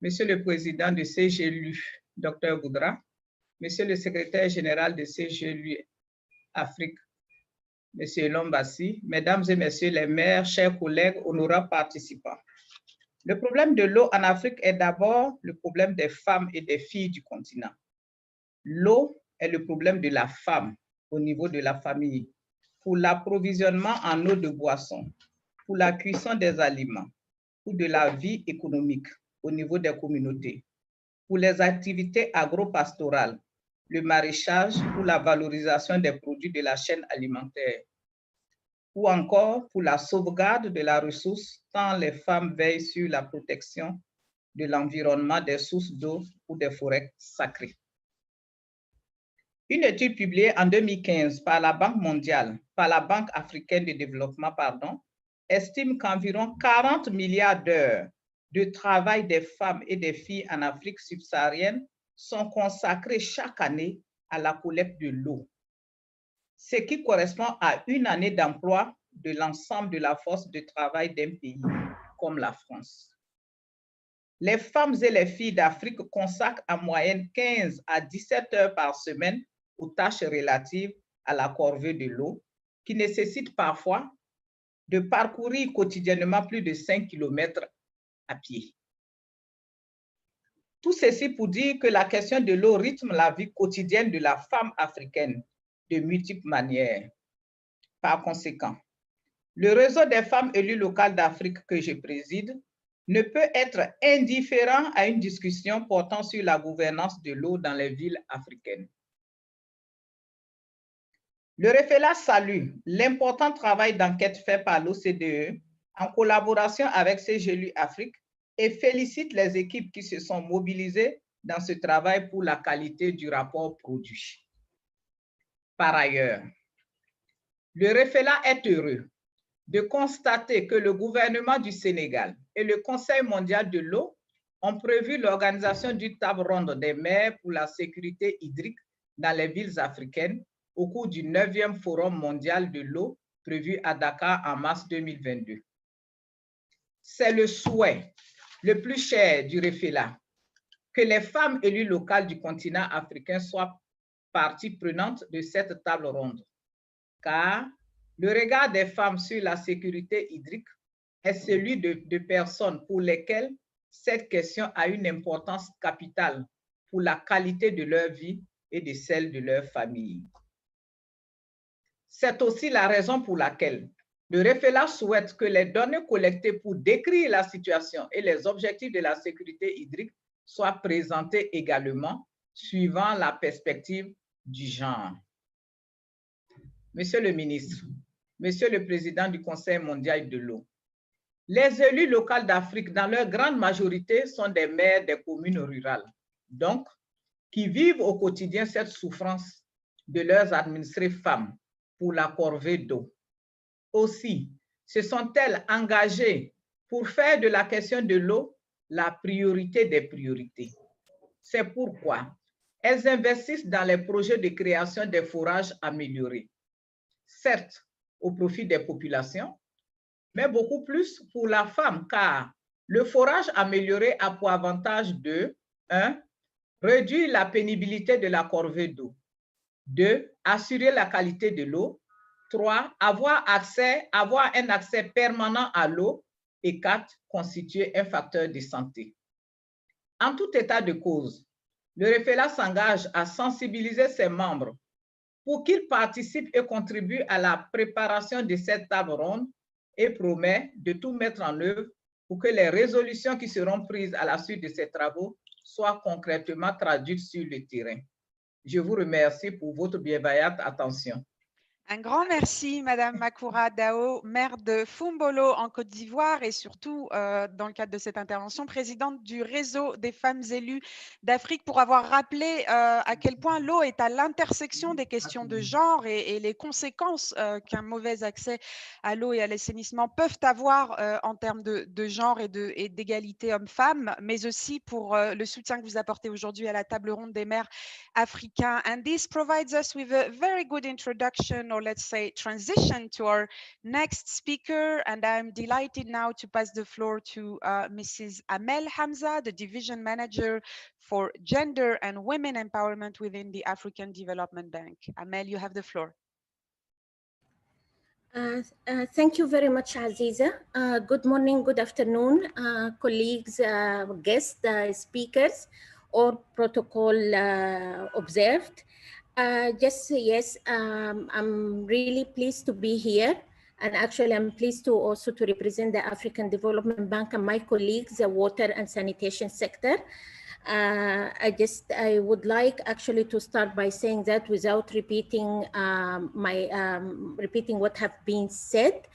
L: Monsieur le président de CGLU, Dr Boudra, Monsieur le secrétaire général de CGLU Afrique, Monsieur Lombassi, Mesdames et Messieurs les maires, chers collègues, honorables participants. Le problème de l'eau en Afrique est d'abord le problème des femmes et des filles du continent. L'eau est le problème de la femme au niveau de la famille, pour l'approvisionnement en eau de boisson, pour la cuisson des aliments, pour de la vie économique au niveau des communautés, pour les activités agro-pastorales, le maraîchage, pour la valorisation des produits de la chaîne alimentaire, ou encore pour la sauvegarde de la ressource, tant les femmes veillent sur la protection de l'environnement, des sources d'eau ou des forêts sacrées. Une étude publiée en 2015 par la Banque mondiale, par la Banque africaine de développement, estime qu'environ 40 milliards d'heures de travail des femmes et des filles en Afrique subsaharienne sont consacrées chaque année à la collecte de l'eau, ce qui correspond à une année d'emploi de l'ensemble de la force de travail d'un pays comme la France. Les femmes et les filles d'Afrique consacrent en moyenne 15 à 17 heures par semaine aux tâches relatives à la corvée de l'eau, qui nécessitent parfois de parcourir quotidiennement plus de 5 km à pied. Tout ceci pour dire que la question de l'eau rythme la vie quotidienne de la femme africaine de multiples manières. Par conséquent, le réseau des femmes élues locales d'Afrique que je préside ne peut être indifférent à une discussion portant sur la gouvernance de l'eau dans les villes africaines. Le REFELA salue l'important travail d'enquête fait par l'OCDE en collaboration avec CGLU Afrique et félicite les équipes qui se sont mobilisées dans ce travail pour la qualité du rapport produit. Par ailleurs, le REFELA est heureux de constater que le gouvernement du Sénégal et le Conseil mondial de l'eau ont prévu l'organisation d'une table ronde des maires pour la sécurité hydrique dans les villes africaines au cours du 9e Forum mondial de l'eau prévu à Dakar en mars 2022. C'est le souhait le plus cher du REFELA que les femmes élues locales du continent africain soient partie prenante de cette table ronde, car le regard des femmes sur la sécurité hydrique est celui de personnes pour lesquelles cette question a une importance capitale pour la qualité de leur vie et de celle de leur famille. C'est aussi la raison pour laquelle le REFELA souhaite que les données collectées pour décrire la situation et les objectifs de la sécurité hydrique soient présentées également, suivant la perspective du genre. Monsieur le ministre, Monsieur le Président du Conseil mondial de l'eau, les élus locaux d'Afrique, dans leur grande majorité, sont des maires des communes rurales, donc qui vivent au quotidien cette souffrance de leurs administrées femmes pour la corvée d'eau. Aussi, se sont-elles engagées pour faire de la question de l'eau la priorité des priorités. C'est pourquoi elles investissent dans les projets de création des forages améliorés, certes au profit des populations, mais beaucoup plus pour la femme, car le forage amélioré a pour avantage de 1. Réduire la pénibilité de la corvée d'eau, 2. Assurer la qualité de l'eau, 3. Avoir un accès permanent à l'eau, et 4. Constituer un facteur de santé. En tout état de cause, le REFELA s'engage à sensibiliser ses membres pour qu'ils participent et contribuent à la préparation de cette table ronde et promet de tout mettre en œuvre pour que les résolutions qui seront prises à la suite de ces travaux soient concrètement traduites sur le terrain. Je vous remercie pour votre bienveillante attention.
A: Un grand merci, Madame Makoura Dao, maire de Fumbolo en Côte d'Ivoire et surtout, dans le cadre de cette intervention, présidente du réseau des femmes élues d'Afrique, pour avoir rappelé à quel point l'eau est à l'intersection des questions de genre et les conséquences qu'un mauvais accès à l'eau et à l'assainissement peuvent avoir en termes de genre et d'égalité homme-femme, mais aussi pour le soutien que vous apportez aujourd'hui à la table ronde des maires africains. And this provides us with a very good introduction, or let's say transition, to our next speaker. And I'm delighted now to pass the floor to Mrs. Amel Hamza, the Division Manager for Gender and Women Empowerment within the African Development Bank. Amel, you have the floor.
M: Thank you very much, Aziza. Good morning, good afternoon, colleagues, guests, speakers, or protocol observed. I'm really pleased to be here. And actually, I'm pleased to also to represent the African Development Bank and my colleagues, the water and sanitation sector. I would like actually to start by saying that without repeating repeating what have been said,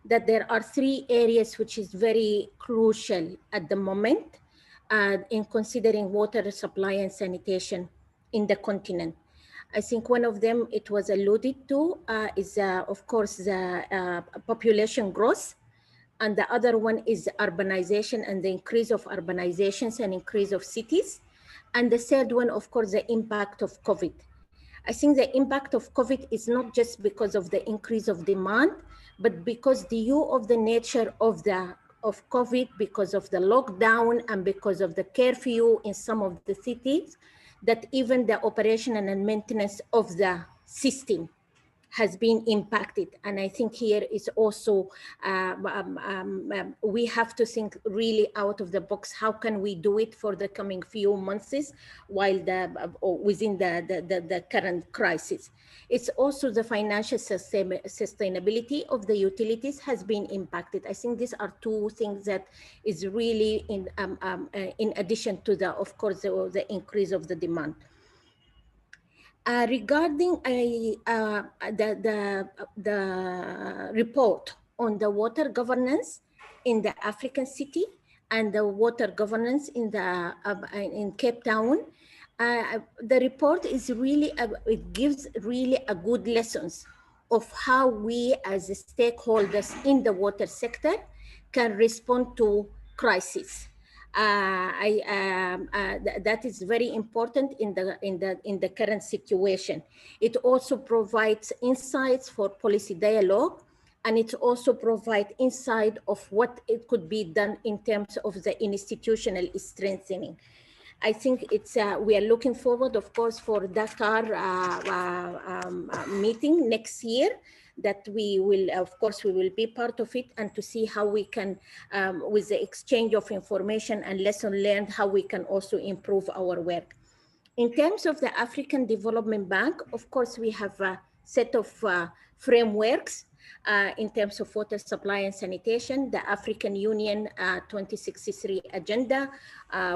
M: that there are 3 areas which is very crucial at the moment in considering water supply and sanitation in the continent. I think one of them, it was alluded to, is of course the population growth. And the other one is urbanization and the increase of urbanizations and increase of cities. And the third one, of course, the impact of COVID. I think the impact of COVID is not just because of the increase of demand, but because due of the nature of COVID, because of the lockdown and because of the curfew in some of the cities, that even the operation and maintenance of the system has been impacted. And I think here is also, we have to think really out of the box. How can we do it for the coming few months while within the current crisis? It's also the financial sustainability of the utilities has been impacted. I think these are 2 things that is really in addition to the, of course, the increase of the demand. Regarding the report on the water governance in the African city and the water governance in Cape Town, The report is really, it gives really a good lessons of how we as stakeholders in the water sector can respond to crisis. That is very important in the current situation. It also provides insights for policy dialogue, and it also provides insight of what it could be done in terms of the institutional strengthening. I think it's we are looking forward, of course, for Dakar meeting next year, that we will, of course, we will be part of it, and to see how we can, with the exchange of information and lesson learned, how we can also improve our work. In terms of the African Development Bank, of course, we have a set of frameworks in terms of water supply and sanitation, the African Union 2063 agenda.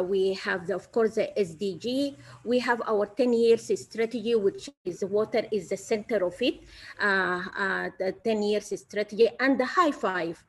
M: We have, of course, the SDG. We have our 10 years strategy, which is water is the center of it, the 10 years strategy, and the high five.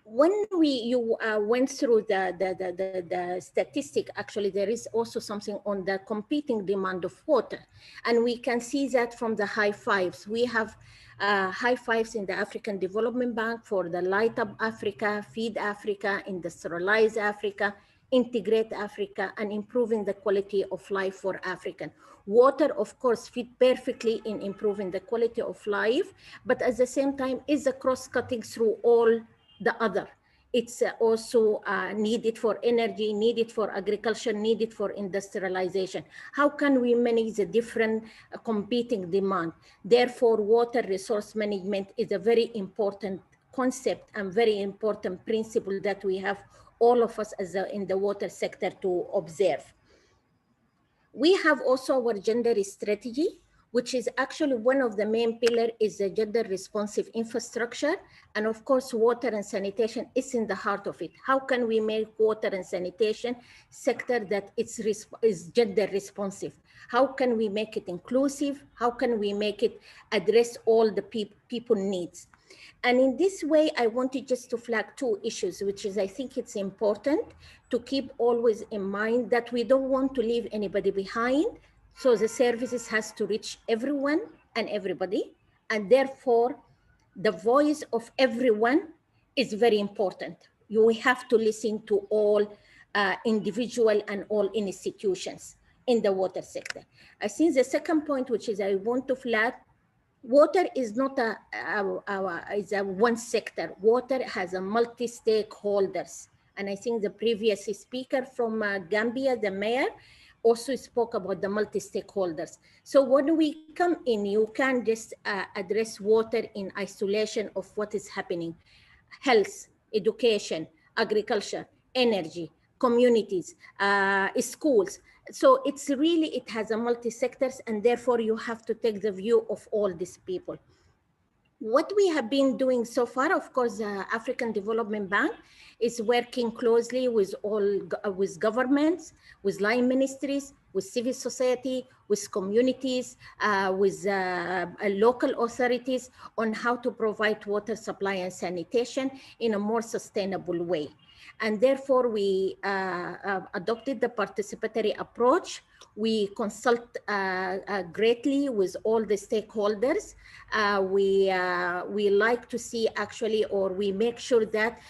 M: When you went through the statistic, actually, there is also something on the competing demand of water. And we can see that from the high fives. We have high fives in the African Development Bank for the Light Up Africa, Feed Africa, Industrialize Africa, Integrate Africa, and improving the quality of life for African. Water, of course, fit perfectly in improving the quality of life, but at the same time is a cross-cutting through all the other. It's also needed for energy, needed for agriculture, needed for industrialization. How can we manage the different competing demand? Therefore, water resource management is a very important concept and very important principle that we have, all of us as in the water sector, to observe. We have also our gender strategy, which is actually one of the main pillars is the gender responsive infrastructure. And of course, water and sanitation is in the heart of it. How can we make water and sanitation sector that is gender responsive? How can we make it inclusive? How can we make it address all the people needs? And in this way, I wanted just to flag two issues, which is I think it's important to keep always in mind that we don't want to leave anybody behind. So the services has to reach everyone and everybody. And therefore, the voice of everyone is very important. You have to listen to all individual and all institutions in the water sector. I think the second point, which is I want to flag, water is not a one sector. Water has a multi-stakeholders. And I think the previous speaker from Gambia, the mayor, also spoke about the multi-stakeholders. So when we come in, you can't just address water in isolation of what is happening. Health, education, agriculture, energy, communities, schools. So it's really, it has a multi-sectors, and therefore you have to take the view of all these people. What we have been doing so far, of course, the African Development Bank is working closely with with governments, with line ministries, with civil society, with communities, with local authorities on how to provide water supply and sanitation in a more sustainable way. And therefore, we adopted the participatory approach. We consult greatly with all the stakeholders. We like to see actually, or we make sure that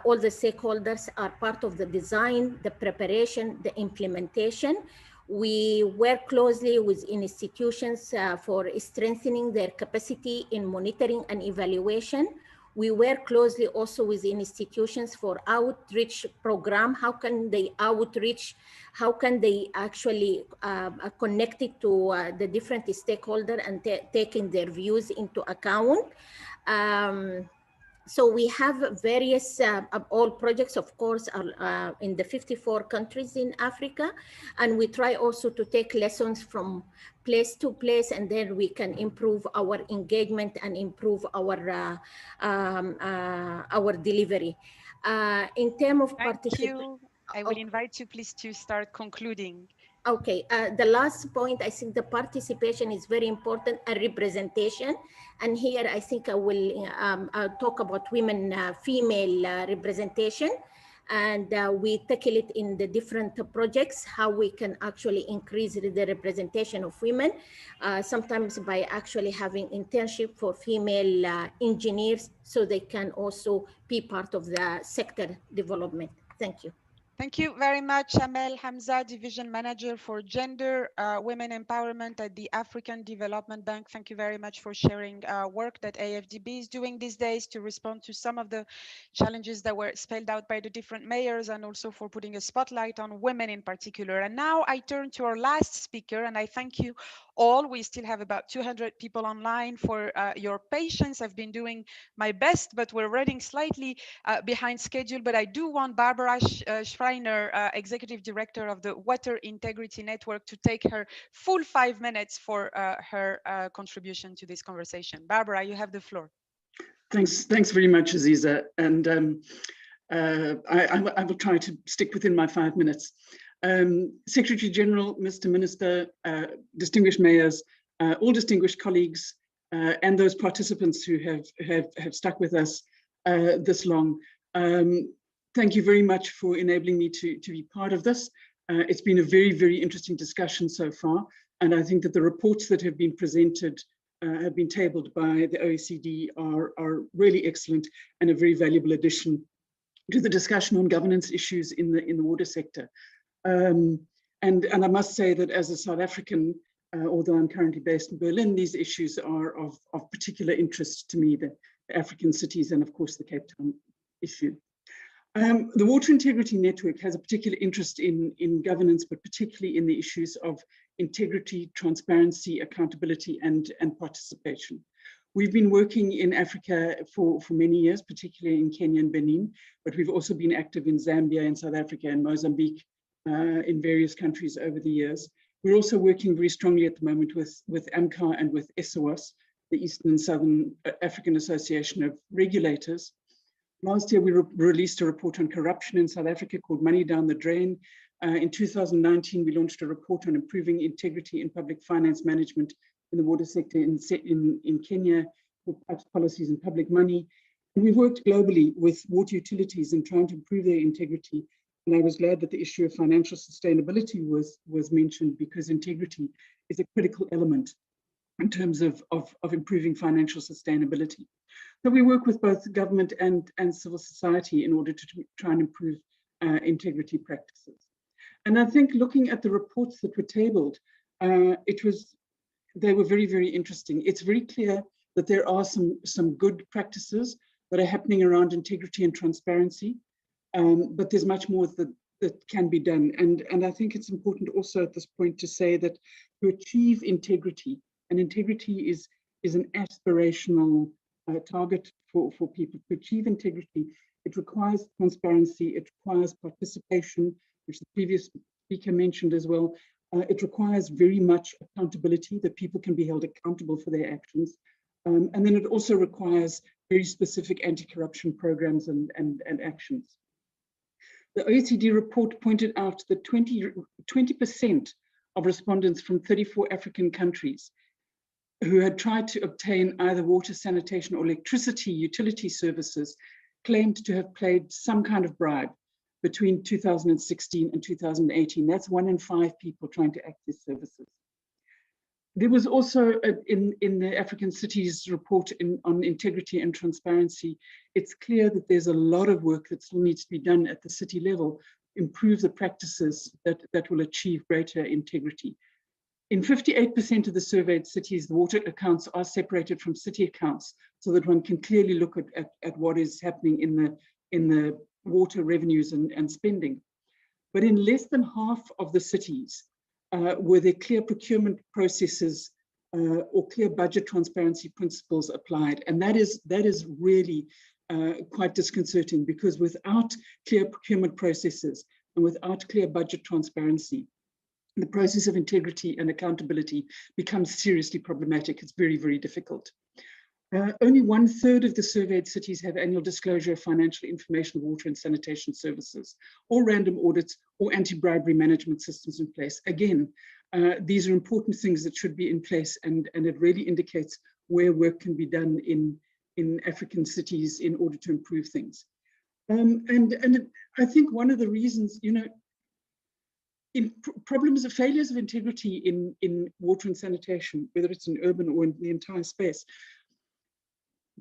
M: all the stakeholders are part of the design, the preparation, the implementation. We work closely with institutions for strengthening their capacity in monitoring and evaluation. We work closely also with institutions for outreach program. How can they outreach? How can they actually connect it to the different stakeholders and taking their views into account? So we have various, all projects, of course, are in the 54 countries in Africa. And we try also to take lessons from place to place, and then we can improve our engagement and improve our delivery. In terms of participation.
A: I will invite you please to start concluding.
M: Okay, the last point, I think the participation is very important, and representation. And here I think I will talk about women, female representation. and we tackle it in the different projects, how we can actually increase the representation of women, sometimes by actually having internship for female engineers so they can also be part of the sector development. Thank you.
A: Thank you very much, Amel Hamza, Division Manager for Gender, Women Empowerment at the African Development Bank. Thank you very much for sharing work that AFDB is doing these days to respond to some of the challenges that were spelled out by the different mayors, and also for putting a spotlight on women in particular. And now I turn to our last speaker, and I thank you all. We still have about 200 people online for your patience. I've been doing my best, but we're running slightly behind schedule. But I do want Barbara Schreiner, Executive Director of the Water Integrity Network, to take her full 5 minutes for her contribution to this conversation. Barbara, you have the floor.
N: Thanks very much, Aziza. And I will try to stick within my 5 minutes. Secretary General, Mr. Minister, distinguished mayors, all distinguished colleagues, and those participants who have stuck with us this long. Thank you very much for enabling me to be part of this. It's been a very, very interesting discussion so far, and I think that the reports that have been presented have been tabled by the OECD are really excellent and a very valuable addition to the discussion on governance issues in the water sector. And I must say that as a South African, although I'm currently based in Berlin, these issues are of particular interest to me, the African cities and of course the Cape Town issue. The Water Integrity Network has a particular interest in governance, but particularly in the issues of integrity, transparency, accountability, and participation. We've been working in Africa for many years, particularly in Kenya and Benin, but we've also been active in Zambia, in South Africa, and Mozambique, in various countries over the years. We're also working very strongly at the moment with AMCAR and with ESOAS, the Eastern and Southern African Association of Regulators. Last year, we released a report on corruption in South Africa called Money Down the Drain. In 2019, we launched a report on improving integrity in public finance management in the water sector in Kenya, with tax policies and public money. And we've worked globally with water utilities in trying to improve their integrity. And I was glad that the issue of financial sustainability was mentioned, because integrity is a critical element in terms of improving financial sustainability. So we work with both government and civil society in order to try and improve integrity practices. And I think looking at the reports that were tabled, they were very, very interesting. It's very clear that there are some good practices that are happening around integrity and transparency, but there's much more that can be done. And I think it's important also at this point to say that to achieve integrity, and integrity is an aspirational target for people. To achieve integrity, it requires transparency, it requires participation, which the previous speaker mentioned as well. It requires very much accountability, that people can be held accountable for their actions. And then it also requires very specific anti-corruption programs and actions. The OECD report pointed out that 20% of respondents from 34 African countries who had tried to obtain either water, sanitation, or electricity utility services claimed to have paid some kind of bribe between 2016 and 2018. That's 1 in 5 people trying to access services. There was also in the African Cities report on integrity and transparency, it's clear that there's a lot of work that still needs to be done at the city level, improve the practices that will achieve greater integrity. In 58% of the surveyed cities, the water accounts are separated from city accounts so that one can clearly look at what is happening in the water revenues and spending. But in less than half of the cities, were there clear procurement processes or clear budget transparency principles applied. And that is really quite disconcerting, because without clear procurement processes and without clear budget transparency, the process of integrity and accountability becomes seriously problematic. It's very, very difficult. Only 1/3 of the surveyed cities have annual disclosure of financial information, water and sanitation services, or random audits or anti-bribery management systems in place. Again, these are important things that should be in place, and it really indicates where work can be done in African cities in order to improve things. And I think one of the reasons, you know, in problems of failures of integrity in water and sanitation, whether it's in urban or in the entire space,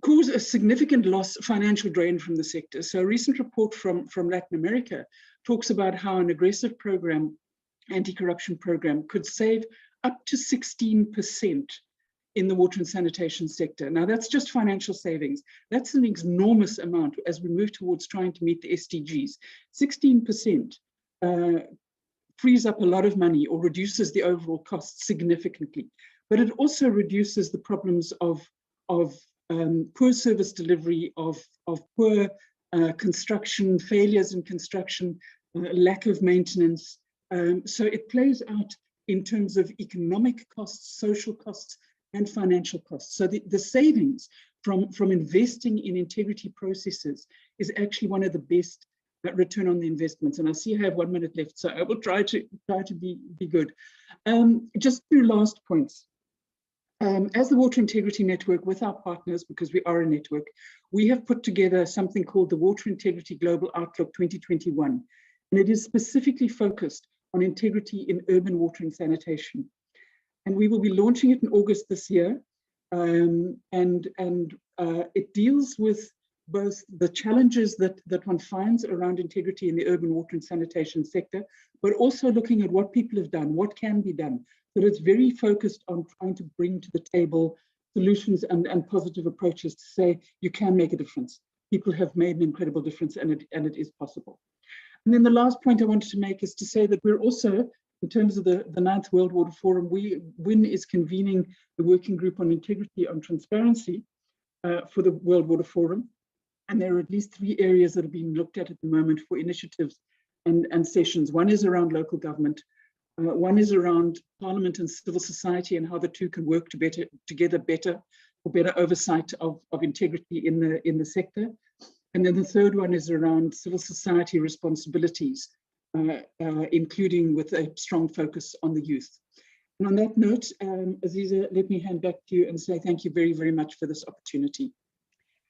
N: cause a significant loss, financial drain from the sector. So a recent report from Latin America talks about how an aggressive program, anti-corruption program, could save up to 16% in the water and sanitation sector. Now that's just financial savings. That's an enormous amount as we move towards trying to meet the SDGs. 16% frees up a lot of money or reduces the overall cost significantly. But it also reduces the problems of poor service delivery, of poor construction, failures in construction, lack of maintenance. So it plays out in terms of economic costs, social costs, and financial costs. So the savings from investing in integrity processes is actually one of the best return on the investments. And I see I have 1 minute left, so I will try to be good. Just 2 last points. As the Water Integrity Network, with our partners, because we are a network, we have put together something called the Water Integrity Global Outlook 2021. And it is specifically focused on integrity in urban water and sanitation. And we will be launching it in August this year. It deals with both the challenges that one finds around integrity in the urban water and sanitation sector, but also looking at what people have done, what can be done. But it's very focused on trying to bring to the table solutions and positive approaches to say you can make a difference. People have made an incredible difference, and it is possible. And then the last point I wanted to make is to say that we're also, in terms of the 9th World Water Forum, WIN is convening the Working Group on Integrity and Transparency for the World Water Forum. And there are at least 3 areas that are being looked at the moment for initiatives and sessions. One is around local government. One is around Parliament and civil society and how the two can work together better for better oversight of integrity in the sector. And then the third one is around civil society responsibilities, including with a strong focus on the youth. And on that note, Aziza, let me hand back to you and say thank you very, very much for this opportunity.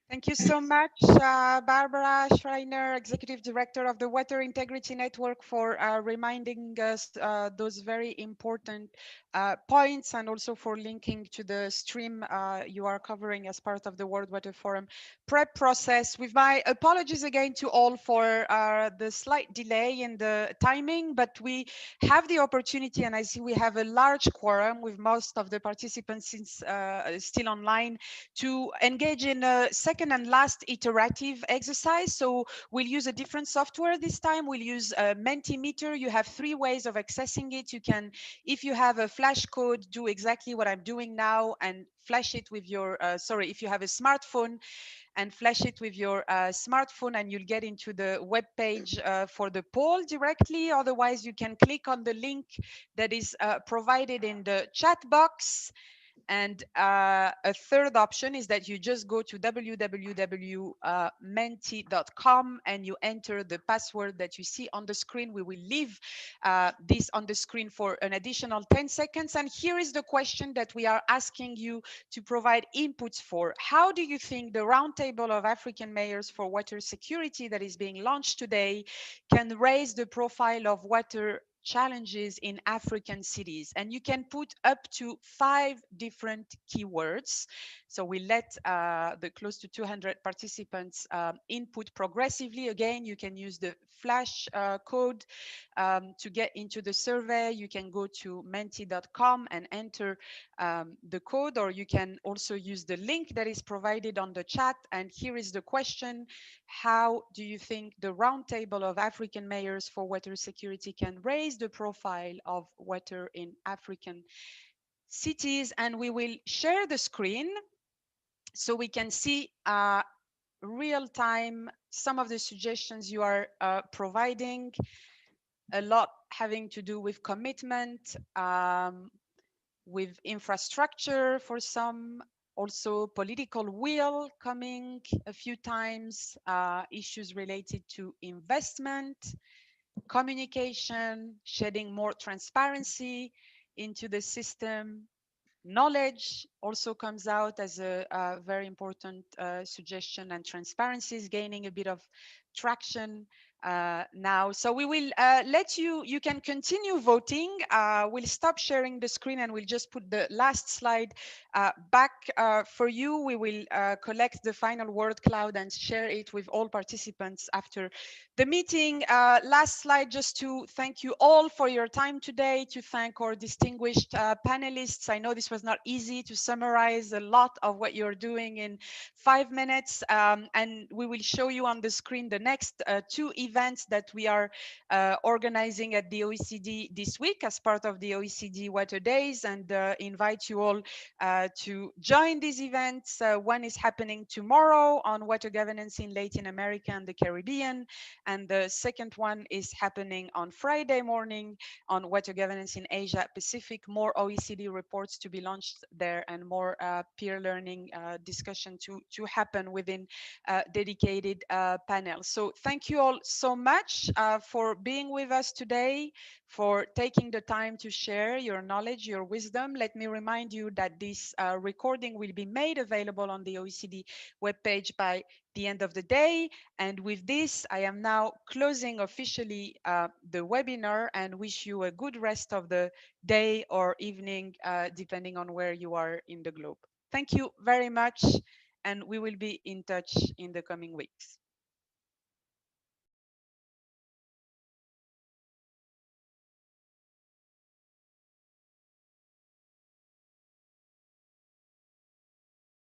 A: Thank you so much, Barbara Schreiner, Executive Director of the Water Integrity Network, for reminding us those very important points, and also for linking to the stream you are covering as part of the World Water Forum prep process. With my apologies again to all for the slight delay in the timing, but we have the opportunity, and I see we have a large quorum with most of the participants still online, to engage in a second and last iterative exercise. So we'll use a different software this time. We'll use Mentimeter. You have 3 ways of accessing it. You can, if you have a flash code, do exactly what I'm doing now and flash it with your, if you have a smartphone, and flash it with your smartphone, and you'll get into the web page for the poll directly. Otherwise, you can click on the link that is provided in the chat box. And a third option is that you just go to www.menti.com and you enter the password that you see on the screen. We will leave this on the screen for an additional 10 seconds. And here is the question that we are asking you to provide inputs for. How do you think the Roundtable of African Mayors for Water Security that is being launched today can raise the profile of water challenges in African cities? And you can put up to 5 different keywords. So we let the close to 200 participants input progressively. Again, you can use the flash code to get into the survey. You can go to menti.com and enter the code, or you can also use the link that is provided on the chat. And here is the question: how do you think the Roundtable of African Mayors for Water Security can raise the profile of water in African cities? And we will share the screen so we can see real time some of the suggestions you are providing, a lot having to do with commitment, with infrastructure for some, also political will coming a few times, issues related to investment, communication, shedding more transparency into the system, knowledge also comes out as a very important suggestion, and transparency is gaining a bit of traction now. So we will let you can continue voting. We'll stop sharing the screen and we'll just put the last slide back for you. We will collect the final word cloud and share it with all participants after the meeting. Last slide, just to thank you all for your time today, to thank our distinguished panelists. I know this was not easy to summarize a lot of what you're doing in 5 minutes, and we will show you on the screen the next 2 events that we are organizing at the OECD this week as part of the OECD Water Days, and invite you all to join these events. One is happening tomorrow on water governance in Latin America and the Caribbean, and the second one is happening on Friday morning on water governance in Asia Pacific. More OECD reports to be launched there, and more peer learning discussion to happen within dedicated panels. So thank you all so much for being with us today, for taking the time to share your knowledge, your wisdom. Let me remind you that this recording will be made available on the OECD webpage by the end of the day. And with this, I am now closing officially the webinar, and wish you a good rest of the day or evening, depending on where you are in the globe. Thank you very much, and we will be in touch in the coming weeks.